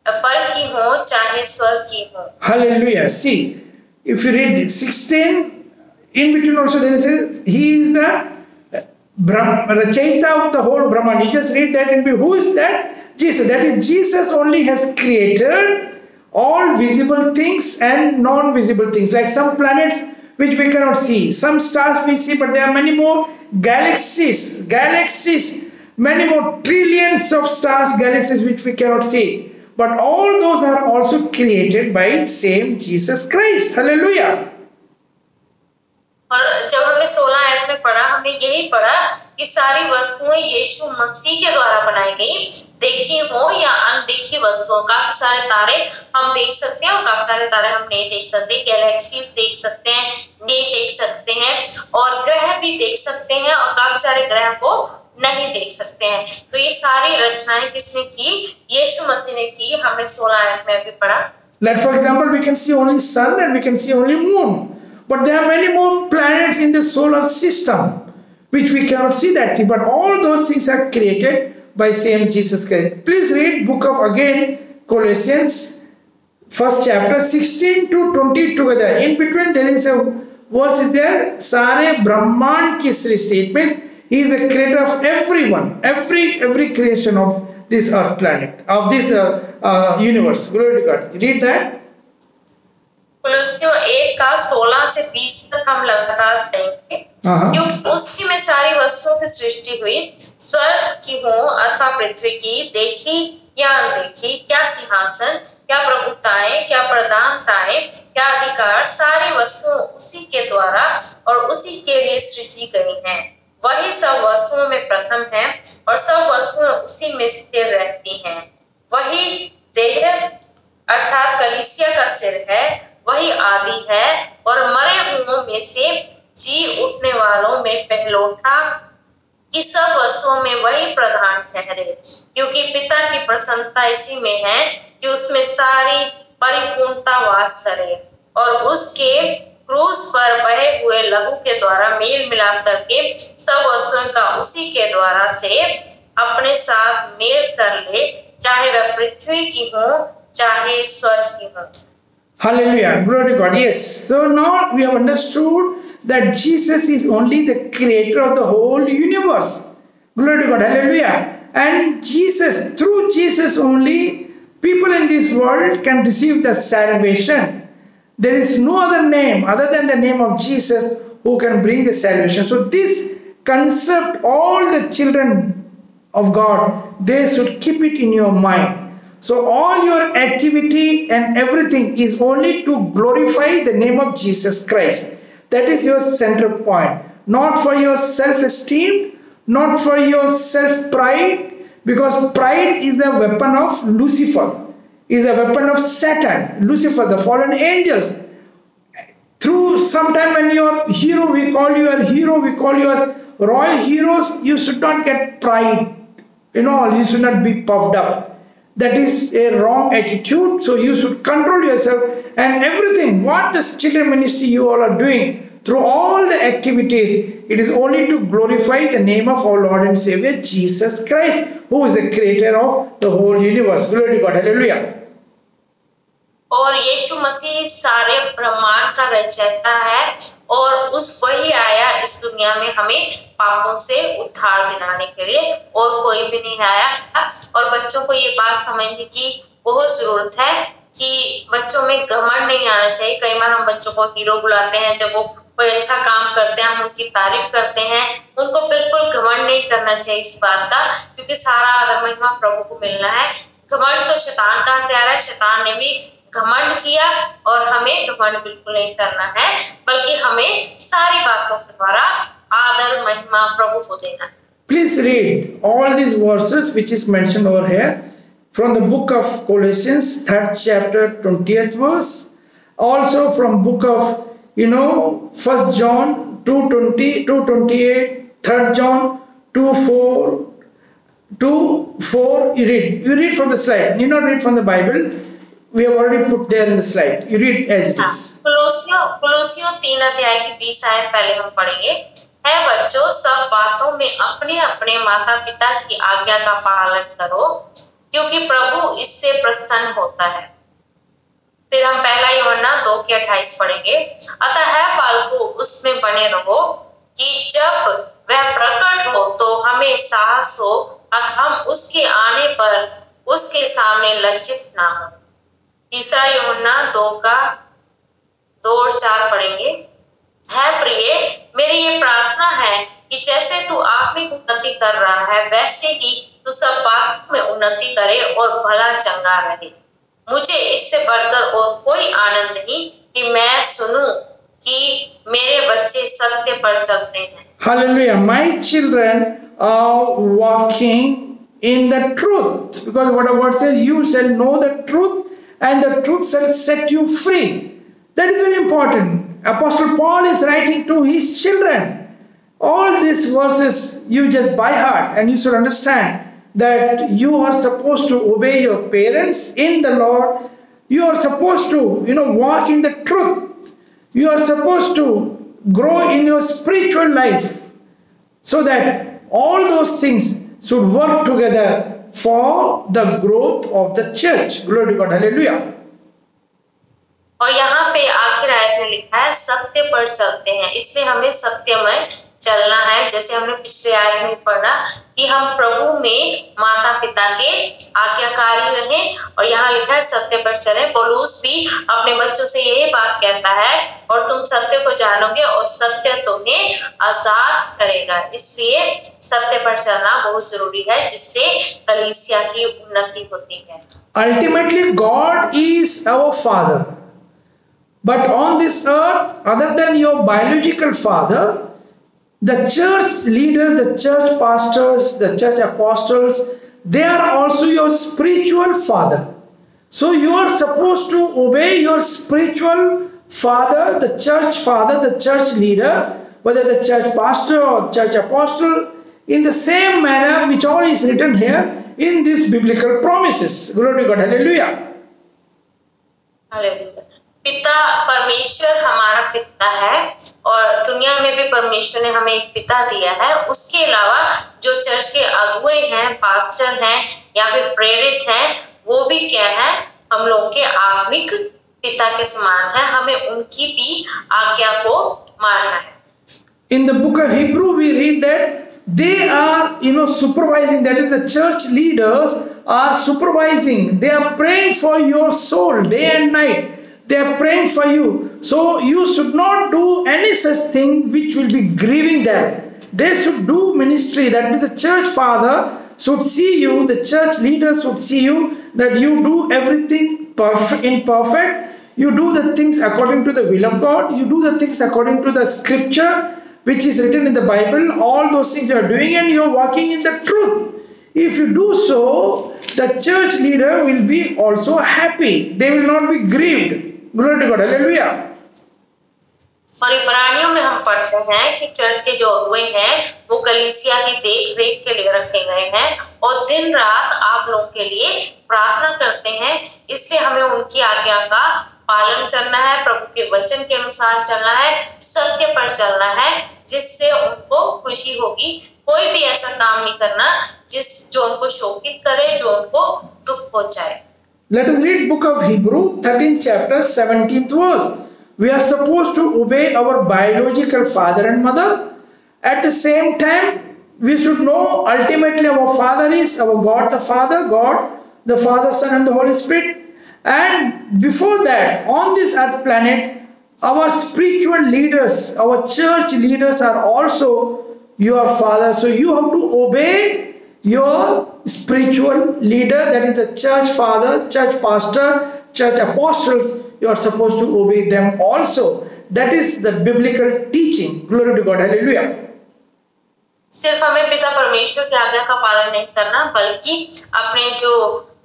Speaker 2: पर की हो, चाहे स्वर्ग की हो।
Speaker 1: Hallelujah. See, if you read 16, in between also there is he is the Rachayita of the whole Brahman. You just read that and be, who is that? Jesus. That is, Jesus only has created all visible things and non-visible things. Like some planets which we cannot see, some stars we see, but there are many more galaxies, many more trillions of stars, galaxies which we cannot see. But all those are also created by same Jesus Christ. Hallelujah.
Speaker 2: और जब हमने 16 आयत में पढ़ा, हमने यही पढ़ा कि सारी वस्तुएं यीशु मसीह के द्वारा बनाई गई, देखी हो या अनदेखी वस्तुओं। काफी सारे तारे हम देख सकते हैं और काफी सारे तारे हम नहीं देख सकते। गैलेक्सीज देख सकते हैं, नहीं देख सकते हैं, और ग्रह भी देख सकते हैं, और काफी सारे ग्रह को नहीं देख सकते हैं। तो ये सारी रचनाएं किसने की? यीशु मसीह ने की। हमने 16 आयत में अभी पढ़ा।
Speaker 1: Like for example, we can see only sun and we can see only moon. But there are many more planets in the solar system which we cannot see that thing. But all those things are created by same Jesus Christ. Please read book of again Colossians 1st chapter 16 to 20 together. In between there is a verse is there. Sare Brahman ki srishti. It means he is the creator of everyone, every creation of this earth planet, of this universe. Glory to God. Read that.
Speaker 2: कुलुसियों 1:16 से 20 तक हम लगातार पढ़ेंगे। क्योंकि उसी में सारी वस्तुओं की सृष्टि हुई, स्वर्ग की हो अथवा पृथ्वी की, देखी या अनदेखी, क्या सिंहासन, क्या प्रभुताएं, क्या प्रधानताएं, क्या अधिकार, सारी वस्तुएं उसी के द्वारा और उसी के लिए सृजी गई हैं। वही सब वस्तुओं में प्रथम है और सब वस्तुएं उसी में स्थिर रहती हैं। वही देह अर्थात कलीसिया का सिर है, वही आदि है और मरे हुओं में से जी उठने वालों में पहलोठा, कि सब वस्तुओं में वही प्रधान ठहरे। क्योंकि पिता की प्रसन्नता इसी में है कि उसमें सारी परिपूर्णता वास करे, और उसके क्रूस पर बहे हुए लहू के द्वारा मेल मिलाप करके सब वस्तुओं का उसी के द्वारा से अपने साथ मेल कर ले, चाहे वह पृथ्वी की हो, चाहे स्वर्ग की हो।
Speaker 1: Hallelujah. Glory to God. Yes. So now we have understood that Jesus is only the creator of the whole universe. Glory to God. Hallelujah. And Jesus, through Jesus only, people in this world can receive the salvation. There is no other name other than the name of Jesus who can bring the salvation. So this concept, all the children of God, they should keep it in your mind. So all your activity and everything is only to glorify the name of Jesus Christ. That is your center point. Not for your self-esteem, not for your self-pride, because pride is the weapon of Lucifer, is a weapon of Satan, Lucifer, the fallen angels. Through sometime when you are hero, we call you a hero, we call you as royal heroes, you should not get pride. You should not be puffed up. That is a wrong attitude. So you should control yourself, and everything what the children ministry you all are doing through all the activities, it is only to glorify the name of our Lord and Savior Jesus Christ, who is the creator of the whole universe. Glory to God. Hallelujah.
Speaker 2: और यीशु मसीह सारे ब्रह्मांड का रचयिता है, और वही आया इस दुनिया में हमें पापों से उद्धार दिलाने के लिए, और कोई भी नहीं आया। और बच्चों को ये बात समझने की बहुत जरूरत है कि बच्चों में घमंड नहीं आना चाहिए। कई बार हम बच्चों को हीरो बुलाते हैं, जब वो कोई अच्छा काम करते हैं हम उनकी तारीफ करते हैं। उनको बिल्कुल घमंड नहीं करना चाहिए इस बात का, क्योंकि सारा आदर महिमा प्रभु को मिलना है। घमंड तो शैतान का हथियार है, शैतान ने भी घमंड किया, और हमें घमंड बिल्कुल नहीं करना है, बल्कि हमें सारी बातों के द्वारा आदर महिमा प्रभु को देना है।
Speaker 1: Please read all these verses which is mentioned over here from the book of Colossians 3rd chapter 20th verse, also from book of 1 John 2:20, 2:28, 3rd John 2:4, 2:4. You read from the slide. You not read from the Bible. We have already put there in the slide. You read as it is.
Speaker 2: कुलोसियों 3 अध्याय की 20 आयत पहले हम पढ़ेंगे। है बच्चों, सब बातों में अपने अपने माता पिता की आज्ञा का पालन करो, क्योंकि प्रभु इससे प्रसन्न होता है। फिर हम 1 यूहन्ना 2:28 पढ़ेंगे। अतः है बालकों, उसमें बने रहो कि जब वह प्रकट हो तो हमें साहस हो और हम उसके आने पर उसके सामने लज्जित ना हो। 3 यूहन्ना 2 और 4 पढ़ेंगे। है प्रिय, मेरी ये प्रार्थना है कि जैसे तू आत्मिक उन्नति कर रहा है, वैसे ही तू सब बात में उन्नति करे और भला चंगा रहे। मुझे इससे बढ़कर और कोई आनंद नहीं कि मैं सुनूं कि मेरे बच्चे सत्य पर चलते हैं।
Speaker 1: Hallelujah. My children are walking in the truth, because what the word says, you shall know the truth and the truth shall set you free. That is very important. Apostle Paul is writing to his children. All these verses you just by heart, and you should understand that you are supposed to obey your parents in the Lord. You are supposed to walk in the truth. You are supposed to grow in your spiritual life, so that all those things should work together for the growth of the church. Glory to God. Hallelujah.
Speaker 2: और यहाँ पे आखिर आयत में लिखा है सत्य पर चलते हैं, इसलिए हमें सत्य में चलना है। जैसे हमने पिछले आयत में पढ़ा कि हम प्रभु में माता पिता के आज्ञाकारी रहें, और यहाँ लिखा है सत्य पर चलें। पौलुस भी अपने बच्चों से यही बात कहता है, और तुम सत्य को जानोगे और सत्य तुम्हें आजाद करेगा। इसलिए सत्य पर चलना बहुत जरूरी है, जिससे कलीसिया की उन्नति होती है।
Speaker 1: Ultimately, God is our Father. But on this earth, other than your biological father, the church leaders, the church pastors, the church apostles, they are also your spiritual father. So you are supposed to obey your spiritual father, the church leader, whether the church pastor or church apostle, in the same manner which all is written here in these biblical promises. Glory to God. Hallelujah.
Speaker 2: Hallelujah. पिता परमेश्वर हमारा पिता है, और दुनिया में भी परमेश्वर ने हमें एक पिता दिया है। उसके अलावा जो चर्च के अगुए हैं, पास्टर हैं या फिर प्रेरित हैं, वो भी क्या है, हम लोग के आत्मिक पिता के समान है। हमें उनकी भी आज्ञा को मानना है।
Speaker 1: In the book of Hebrew we read that they are supervising, that is the church leaders are supervising, they are praying for your soul day and night. They are praying for you. So you should not do any such thing which will be grieving them. They should do ministry. That means the church father should see you, the church leaders should see you that you do everything perfect. You do the things according to the will of God. You do the things according to the scripture which is written in the Bible. All those things you are doing and you are walking in the truth. If you do so, the church leader will be also happy. They will not be grieved. Glory to God. Hallelujah.
Speaker 2: और इब्रानियों में हम पढ़ते हैं कि church के जो अगुवे हैं वो कलीसिया की देख रेख के लिए रखे गए हैं और दिन रात आप लोगों के लिए प्रार्थना करते हैं। इसलिए हमें उनकी आज्ञा का पालन करना है, प्रभु के वचन के अनुसार चलना है, सत्य पर चलना है, जिससे उनको खुशी होगी। कोई भी ऐसा काम नहीं करना जो उनको शोकित करे, जो उनको दुख पहुंचाए।
Speaker 1: Let us read book of Hebrew 13th chapter 17th verse. We are supposed to obey our biological father and mother. At the same time, we should know ultimately our Father is our God the Father, God the Father, Son and the Holy Spirit. And before that, on this earth planet, our spiritual leaders, our church leaders are also your father. So you have to obey your spiritual leader, that is the church father, church pastor, church apostles. You are supposed to obey them also. That is the biblical teaching. Glory to God. Hallelujah.
Speaker 2: सिर्फ हमें पिता परमेश्वर की आज्ञा का पालन नहीं करना, बल्कि अपने जो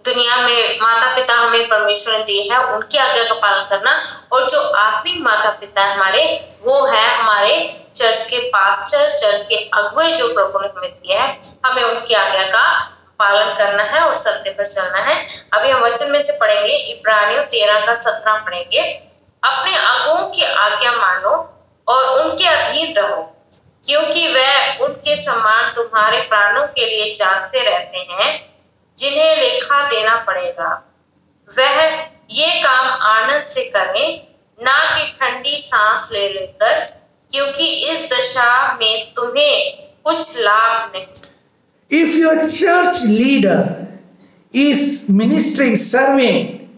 Speaker 2: दुनिया में माता पिता हमें परमेश्वर ने दिए हैं उनकी आज्ञा का पालन करना, और जो आत्मिक माता पिता हमारे वो है हमारे चर्च के पास्टर, चर्च के अगुवे जो प्रभु ने हमें दिए हैं, हमें उनकी आज्ञा का पालन करना है और सत्य पर चलना है। अभी हम वचन में से पढ़ेंगे, इब्रानियों 13 का 17 पढ़ेंगे। अपने अगुवों की आज्ञा मानो और उनके अधीन रहो, क्योंकि वह उनके समान तुम्हारे प्राणों के लिए जागते रहते हैं, जिन्हें लेखा देना पड़ेगा। वह ये काम आनंद से करें, ना कि ठंडी सांस ले लेकर, क्योंकि इस दशा में तुम्हें कुछ लाभ नहीं।
Speaker 1: If your church leader is ministering, serving,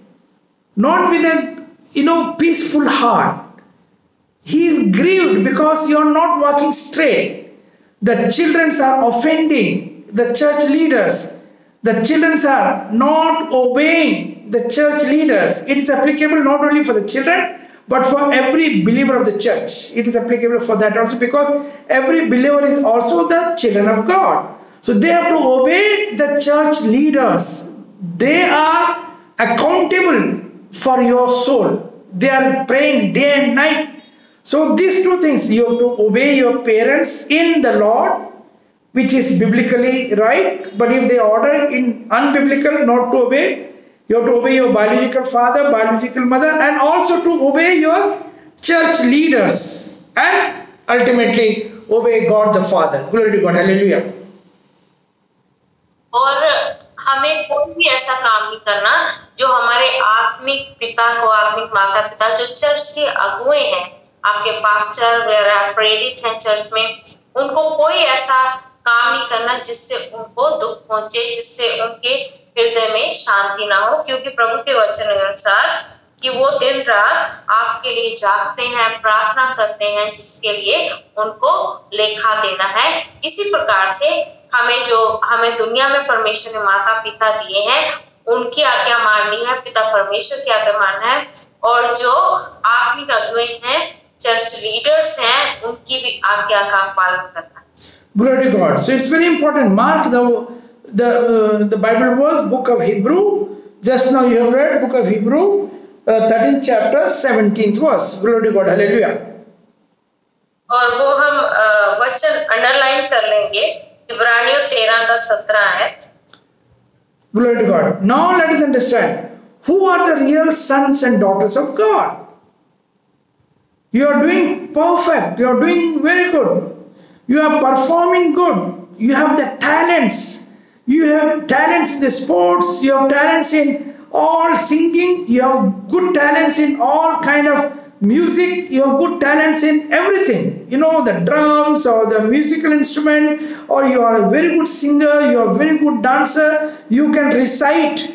Speaker 1: not with a peaceful heart, he is grieved because you are not walking straight. The children are offending the church leaders. The children are not obeying the church leaders. It is applicable not only for the children, but for every believer of the church. It is applicable for that also, because every believer is also the children of God. So they have to obey the church leaders. They are accountable for your soul. They are praying day and night. So these two things, you have to obey your parents in the Lord, which is biblically right. But if they order in unbiblical not to obey, you have to obey your biological father, biological mother, and also to obey your church leaders, and ultimately obey God the Father. Glory to God. Hallelujah.
Speaker 2: और हमें कोई भी ऐसा काम नहीं करना जो हमारे आत्मिक पिता को, आत्मिक माता पिता जो चर्च के अगुवे हैं, आपके पास्टर वगैरह प्रेरित हैं चर्च में, उनको कोई ऐसा काम नहीं करना जिससे उनको दुख पहुंचे, जिससे उनके हृदय में शांति ना हो, क्योंकि प्रभु के वचन अनुसार कि वो दिन रात आपके लिए जागते हैं, प्रार्थना करते हैं, जिसके लिए उनको लेखा देना है। इसी प्रकार से हमें दुनिया में परमेश्वर ने माता पिता दिए हैं, उनकी आज्ञा माननी है, पिता परमेश्वर की आज्ञा मानना है, और जो आत्मिक अगुवे हैं, चर्च लीडर्स हैं, उनकी भी आज्ञा का पालन करना है।
Speaker 1: Glory to God. So it's very important. Mark the Bible verse, book of Hebrew. Just now you have read book of Hebrew, 13th chapter, 17th verse. Glory to God. Hallelujah.
Speaker 2: और वो हम वचन अंडरलाइन कर लेंगे, इब्रानियों 13 का 17 आयत।
Speaker 1: Glory to God. Now let us understand who are the real sons and daughters of God. You are doing perfect. You are doing very good. You are performing good. You have the talents. You have talents in the sports. You have talents in all singing. You have good talents in all kind of music. You have good talents in everything. You know, the drums or the musical instrument, or you are a very good singer. You are a very good dancer. You can recite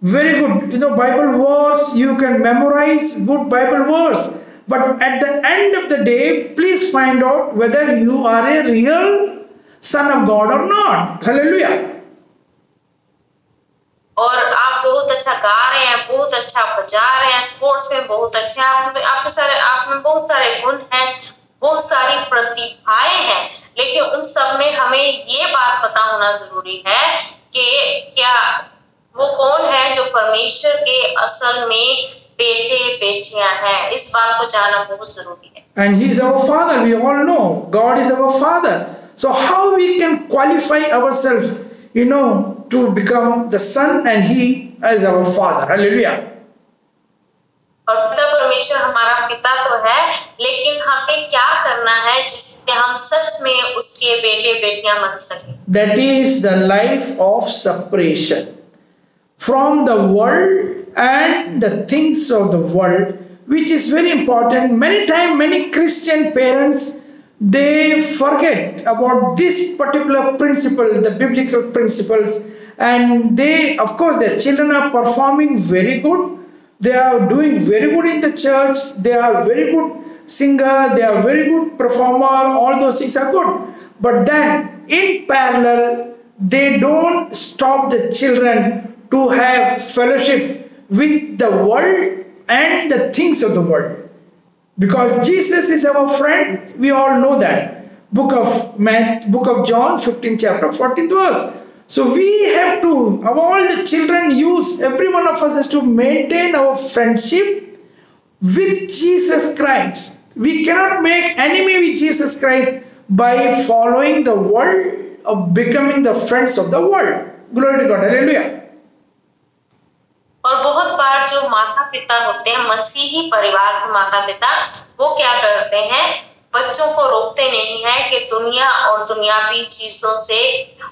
Speaker 1: very good, Bible verse. You can memorize good Bible verse. But at the end of the day, please find out whether you are a real son of God or not. Hallelujah.
Speaker 2: और आप बहुत अच्छा गा रहे हैं, बहुत अच्छा बजा रहे हैं, स्पोर्ट्स में बहुत अच्छे, आप में बहुत सारे गुण हैं, बहुत सारी प्रतिभाएं हैं, लेकिन उन सब में हमें ये बात पता होना जरूरी है कि क्या वो कौन है जो परमेश्वर के असल में बेटे बेटियां हैं। इस बात को जानना बहुत जरूरी है।
Speaker 1: And he is our father. We all know God is our father. So how we can qualify ourselves, to become the son and he is our father. Hallelujah.
Speaker 2: और परमेश्वर हमारा पिता तो है, लेकिन हमें क्या करना है जिससे हम सच में उसके बेटे बेटियां बन सकें?
Speaker 1: That is the life of separation from the world and the things of the world, which is very important. Many times, many Christian parents, they forget about this particular principle, the biblical principles, and they, of course, their children are performing very good. They are doing very good in the church. They are very good singer. They are very good performer. All those things are good. But then, in parallel, they don't stop the children to have fellowship with the world and the things of the world. Because Jesus is our friend, we all know that. Book of John, 15th chapter, 14th verse. So we have to, of all the children, every one of us has to maintain our friendship with Jesus Christ. We cannot make enemy with Jesus Christ by following the world or becoming the friends of the world. Glory to God. Hallelujah.
Speaker 2: और बहुत बार जो माता पिता होते हैं, मसीही परिवार के माता पिता, वो क्या करते हैं, बच्चों को रोकते नहीं है कि दुनिया और दुनियावी चीजों से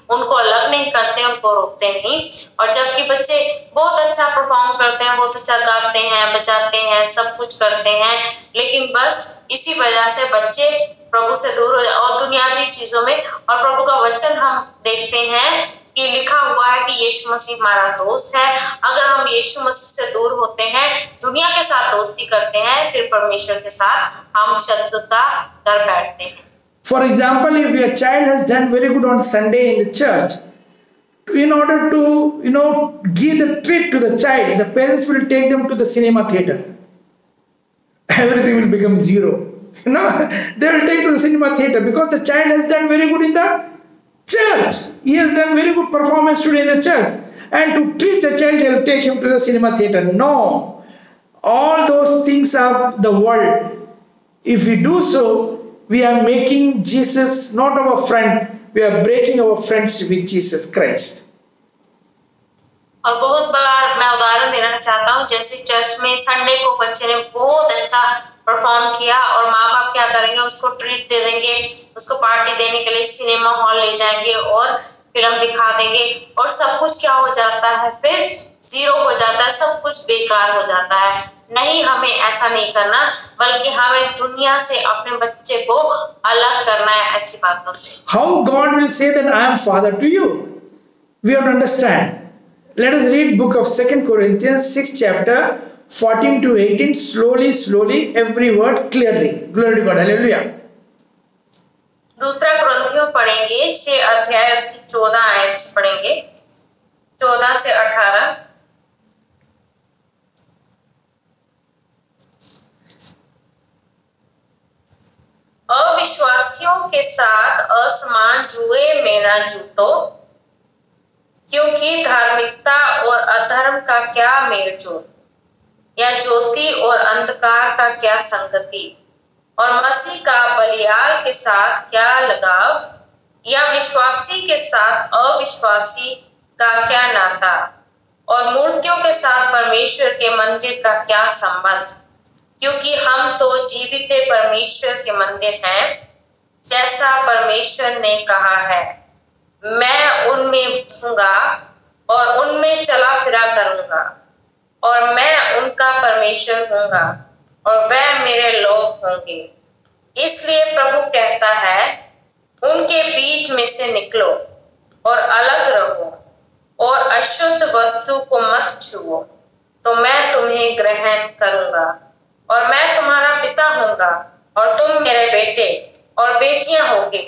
Speaker 2: उनको अलग नहीं करते, उनको रोकते नहीं। और जबकि बच्चे बहुत अच्छा परफॉर्म करते हैं, बहुत अच्छा गाते हैं, बजाते हैं, सब कुछ करते हैं, लेकिन बस इसी वजह से बच्चे प्रभु से दूर हो जाए और दुनियावी चीजों में। और प्रभु का वचन हम देखते हैं कि लिखा हुआ है कि यीशु मसीह हमारा दोस्त है। अगर हम यीशु मसीह से दूर होते हैं, दुनिया के साथ दोस्ती करते हैं, फिर परमेश्वर के साथ हम शत्रुता कर बैठते हैं।
Speaker 1: For example, if your child has done very good on Sunday in the church, in order to, give the treat to the child, the parents will take them to the cinema theater. Everything will become zero. They will take to the cinema theater because the child has done very good in the church. He has done very good performance today in the church. And to treat the child, they will take him to the cinema theater. No. All those things are the world. If we do so, we are making Jesus not our friend. We are breaking our friendship with Jesus Christ.
Speaker 2: और बहुत बार मैं उदाहरण देना चाहता हूँ, जैसे church में Sunday को बच्चे ने बहुत अच्छा परफॉर्म किया और माँ बाप क्या करेंगे, उसको ट्रीट दे देंगे, उसको पार्टी देने के लिए सिनेमा हॉल ले जाएंगे और फिल्म दिखा देंगे, और सब कुछ क्या हो जाता है, फिर जीरो हो जाता है, सब कुछ बेकार हो जाता है। नहीं, हमें ऐसा नहीं करना, बल्कि हमें दुनिया से अपने बच्चे को अलग करना है ऐसी बातों से।
Speaker 1: How God will say that I am father to you? We have to understand. Let us read book of 2 Corinthians 6 chapter 14 to 18 slowly, every word clearly. Glory to God. Hallelujah.
Speaker 2: दूसरा कुरिन्थियों पढ़ेंगे 6 अध्याय उसकी 14 आयत से पढ़ेंगे, 14 से 18। अविश्वासियों के साथ असमान जुए में न जूतो, क्योंकि धार्मिकता और अधर्म का क्या मेलजोल, या ज्योति और अंधकार का क्या संगति, और मसीह का बलियाल के साथ क्या लगाव, या विश्वासी के साथ अविश्वासी का क्या नाता, और मूर्तियों के साथ परमेश्वर के मंदिर का क्या संबंध, क्योंकि हम तो जीवित परमेश्वर के मंदिर हैं, जैसा परमेश्वर ने कहा है, मैं उनमें बसूंगा और उनमें चला फिरा करूंगा, और मैं उनका परमेश्वर होऊंगा और वह मेरे लोग होंगे। इसलिए प्रभु कहता है, उनके बीच में से निकलो और अलग रहो, और अशुद्ध वस्तु को मत छुओ, तो मैं तुम्हें ग्रहण करूंगा, और मैं तुम्हारा पिता होऊंगा और तुम मेरे बेटे और बेटियां होगे।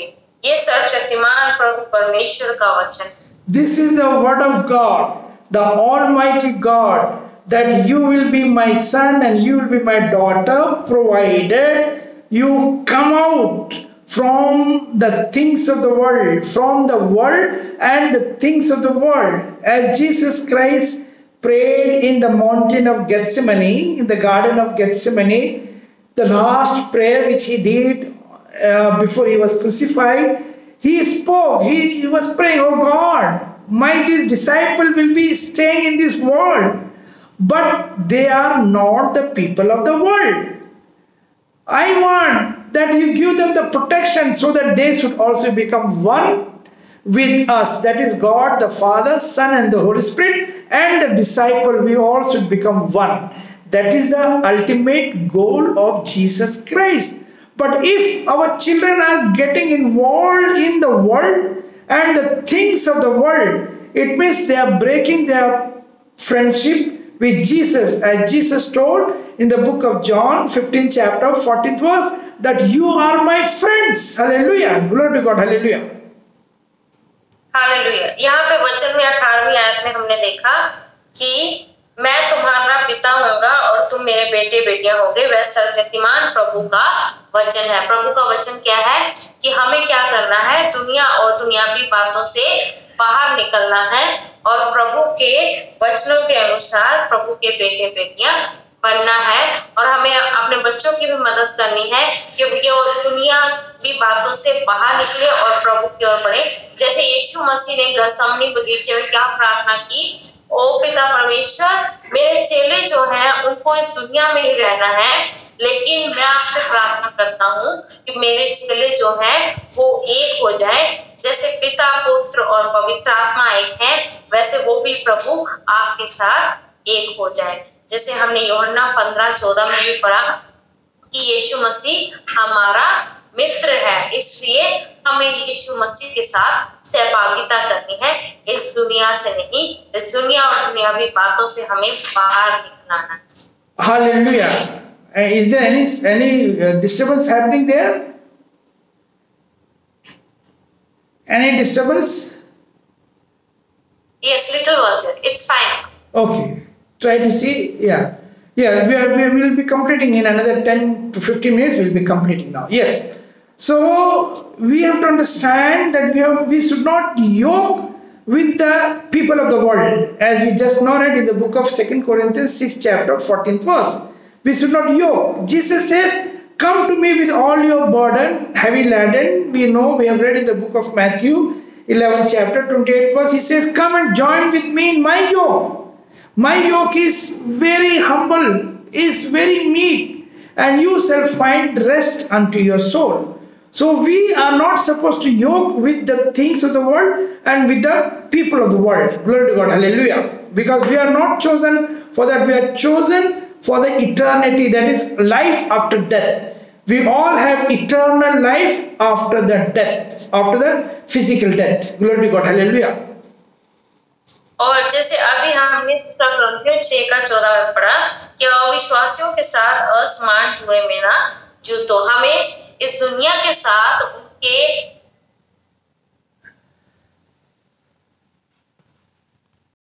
Speaker 2: ये सर्वशक्तिमान प्रभु परमेश्वर का वचन।
Speaker 1: This is the word of God. the Almighty God, that you will be my son and you will be my daughter, provided you come out from the things of the world, and the things of the world. As Jesus Christ prayed in the mountain of Gethsemane, in the garden of Gethsemane, the last prayer which he did before he was crucified, he spoke, he was praying, oh God, this disciple will be staying in this world, but they are not the people of the world. I want that you give them the protection so that they should also become one with us. That is God, the Father, Son and the Holy Spirit, and the disciple, we all should become one. That is the ultimate goal of Jesus Christ. But if our children are getting involved in the world and the things of the world, it means they are breaking their friendship with Jesus. As Jesus told in the book of John, 15th chapter, 14th verse, that you are my friends. Hallelujah. Glory to God. Hallelujah.
Speaker 2: Hallelujah. यहाँ पे वचन में 18वीं आयत में हमने देखा कि मैं तुम्हारा पिता होऊंगा और तुम मेरे बेटे बेटियां होगे। वह सर्वशक्तिमान प्रभु का वचन है। प्रभु का वचन क्या है कि हमें क्या करना है, दुनिया और दुनियावी बातों से बाहर निकलना है और प्रभु के वचनों के अनुसार प्रभु के बेटे बेटियां बनना है। और हमें अपने बच्चों की भी मदद करनी है कि वो दुनियावी बातों से बाहर निकले और प्रभु की ओर बढ़े। जैसे यीशु मसीह ने गethsemane बगीचे में क्या प्रार्थना की, ओ पिता परमेश्वर, मेरे चेले जो हैं उनको इस दुनिया में ही रहना है, लेकिन मैं आपसे प्रार्थना करता हूँ कि मेरे चेले जो हैं वो एक हो जाए। जैसे पिता, पुत्र और पवित्र आत्मा एक हैं, वैसे वो भी प्रभु आपके साथ एक हो जाए। जैसे हमने यूहन्ना 15:14 में भी पढ़ा कि यीशु मसीह हमारा मित्र है, इसलिए हमें यीशु मसीह के साथ सहभागिता करनी है। इस दुनिया से नहीं, इस दुनिया और दुनियावी बातों से हमें बाहर निकलना है।
Speaker 1: Hallelujah. Is there any disturbance happening there? Any disturbance?
Speaker 2: Yes, little was there. It's fine.
Speaker 1: Okay. Try to see. Yeah. We will be completing in another 10 to 15 minutes. We'll be completing now. Yes. So we have to understand that we should not yoke with the people of the world, as we just know read in the book of 2 Corinthians 6 chapter 14th verse. We should not yoke. Jesus says, come to me with all your burden, heavy laden. We know, we have read in the book of Matthew 11 chapter 28 verse. He says, come and join with me in my yoke. My yoke is very humble, is very meek, and you shall find rest unto your soul. So we are not supposed to yoke with the things of the world and with the people of the world. Glory to God. Hallelujah. Because we are not chosen for that. We are chosen for the eternity, that is life after death. We all have eternal life after the death, after the physical death. Glory to God. Hallelujah.
Speaker 2: और जैसे अभी हमने 6:14 में पढ़ा कि अविश्वासियों के साथ असमान जुए में ना जूतो। हमें इस दुनिया के साथ उनके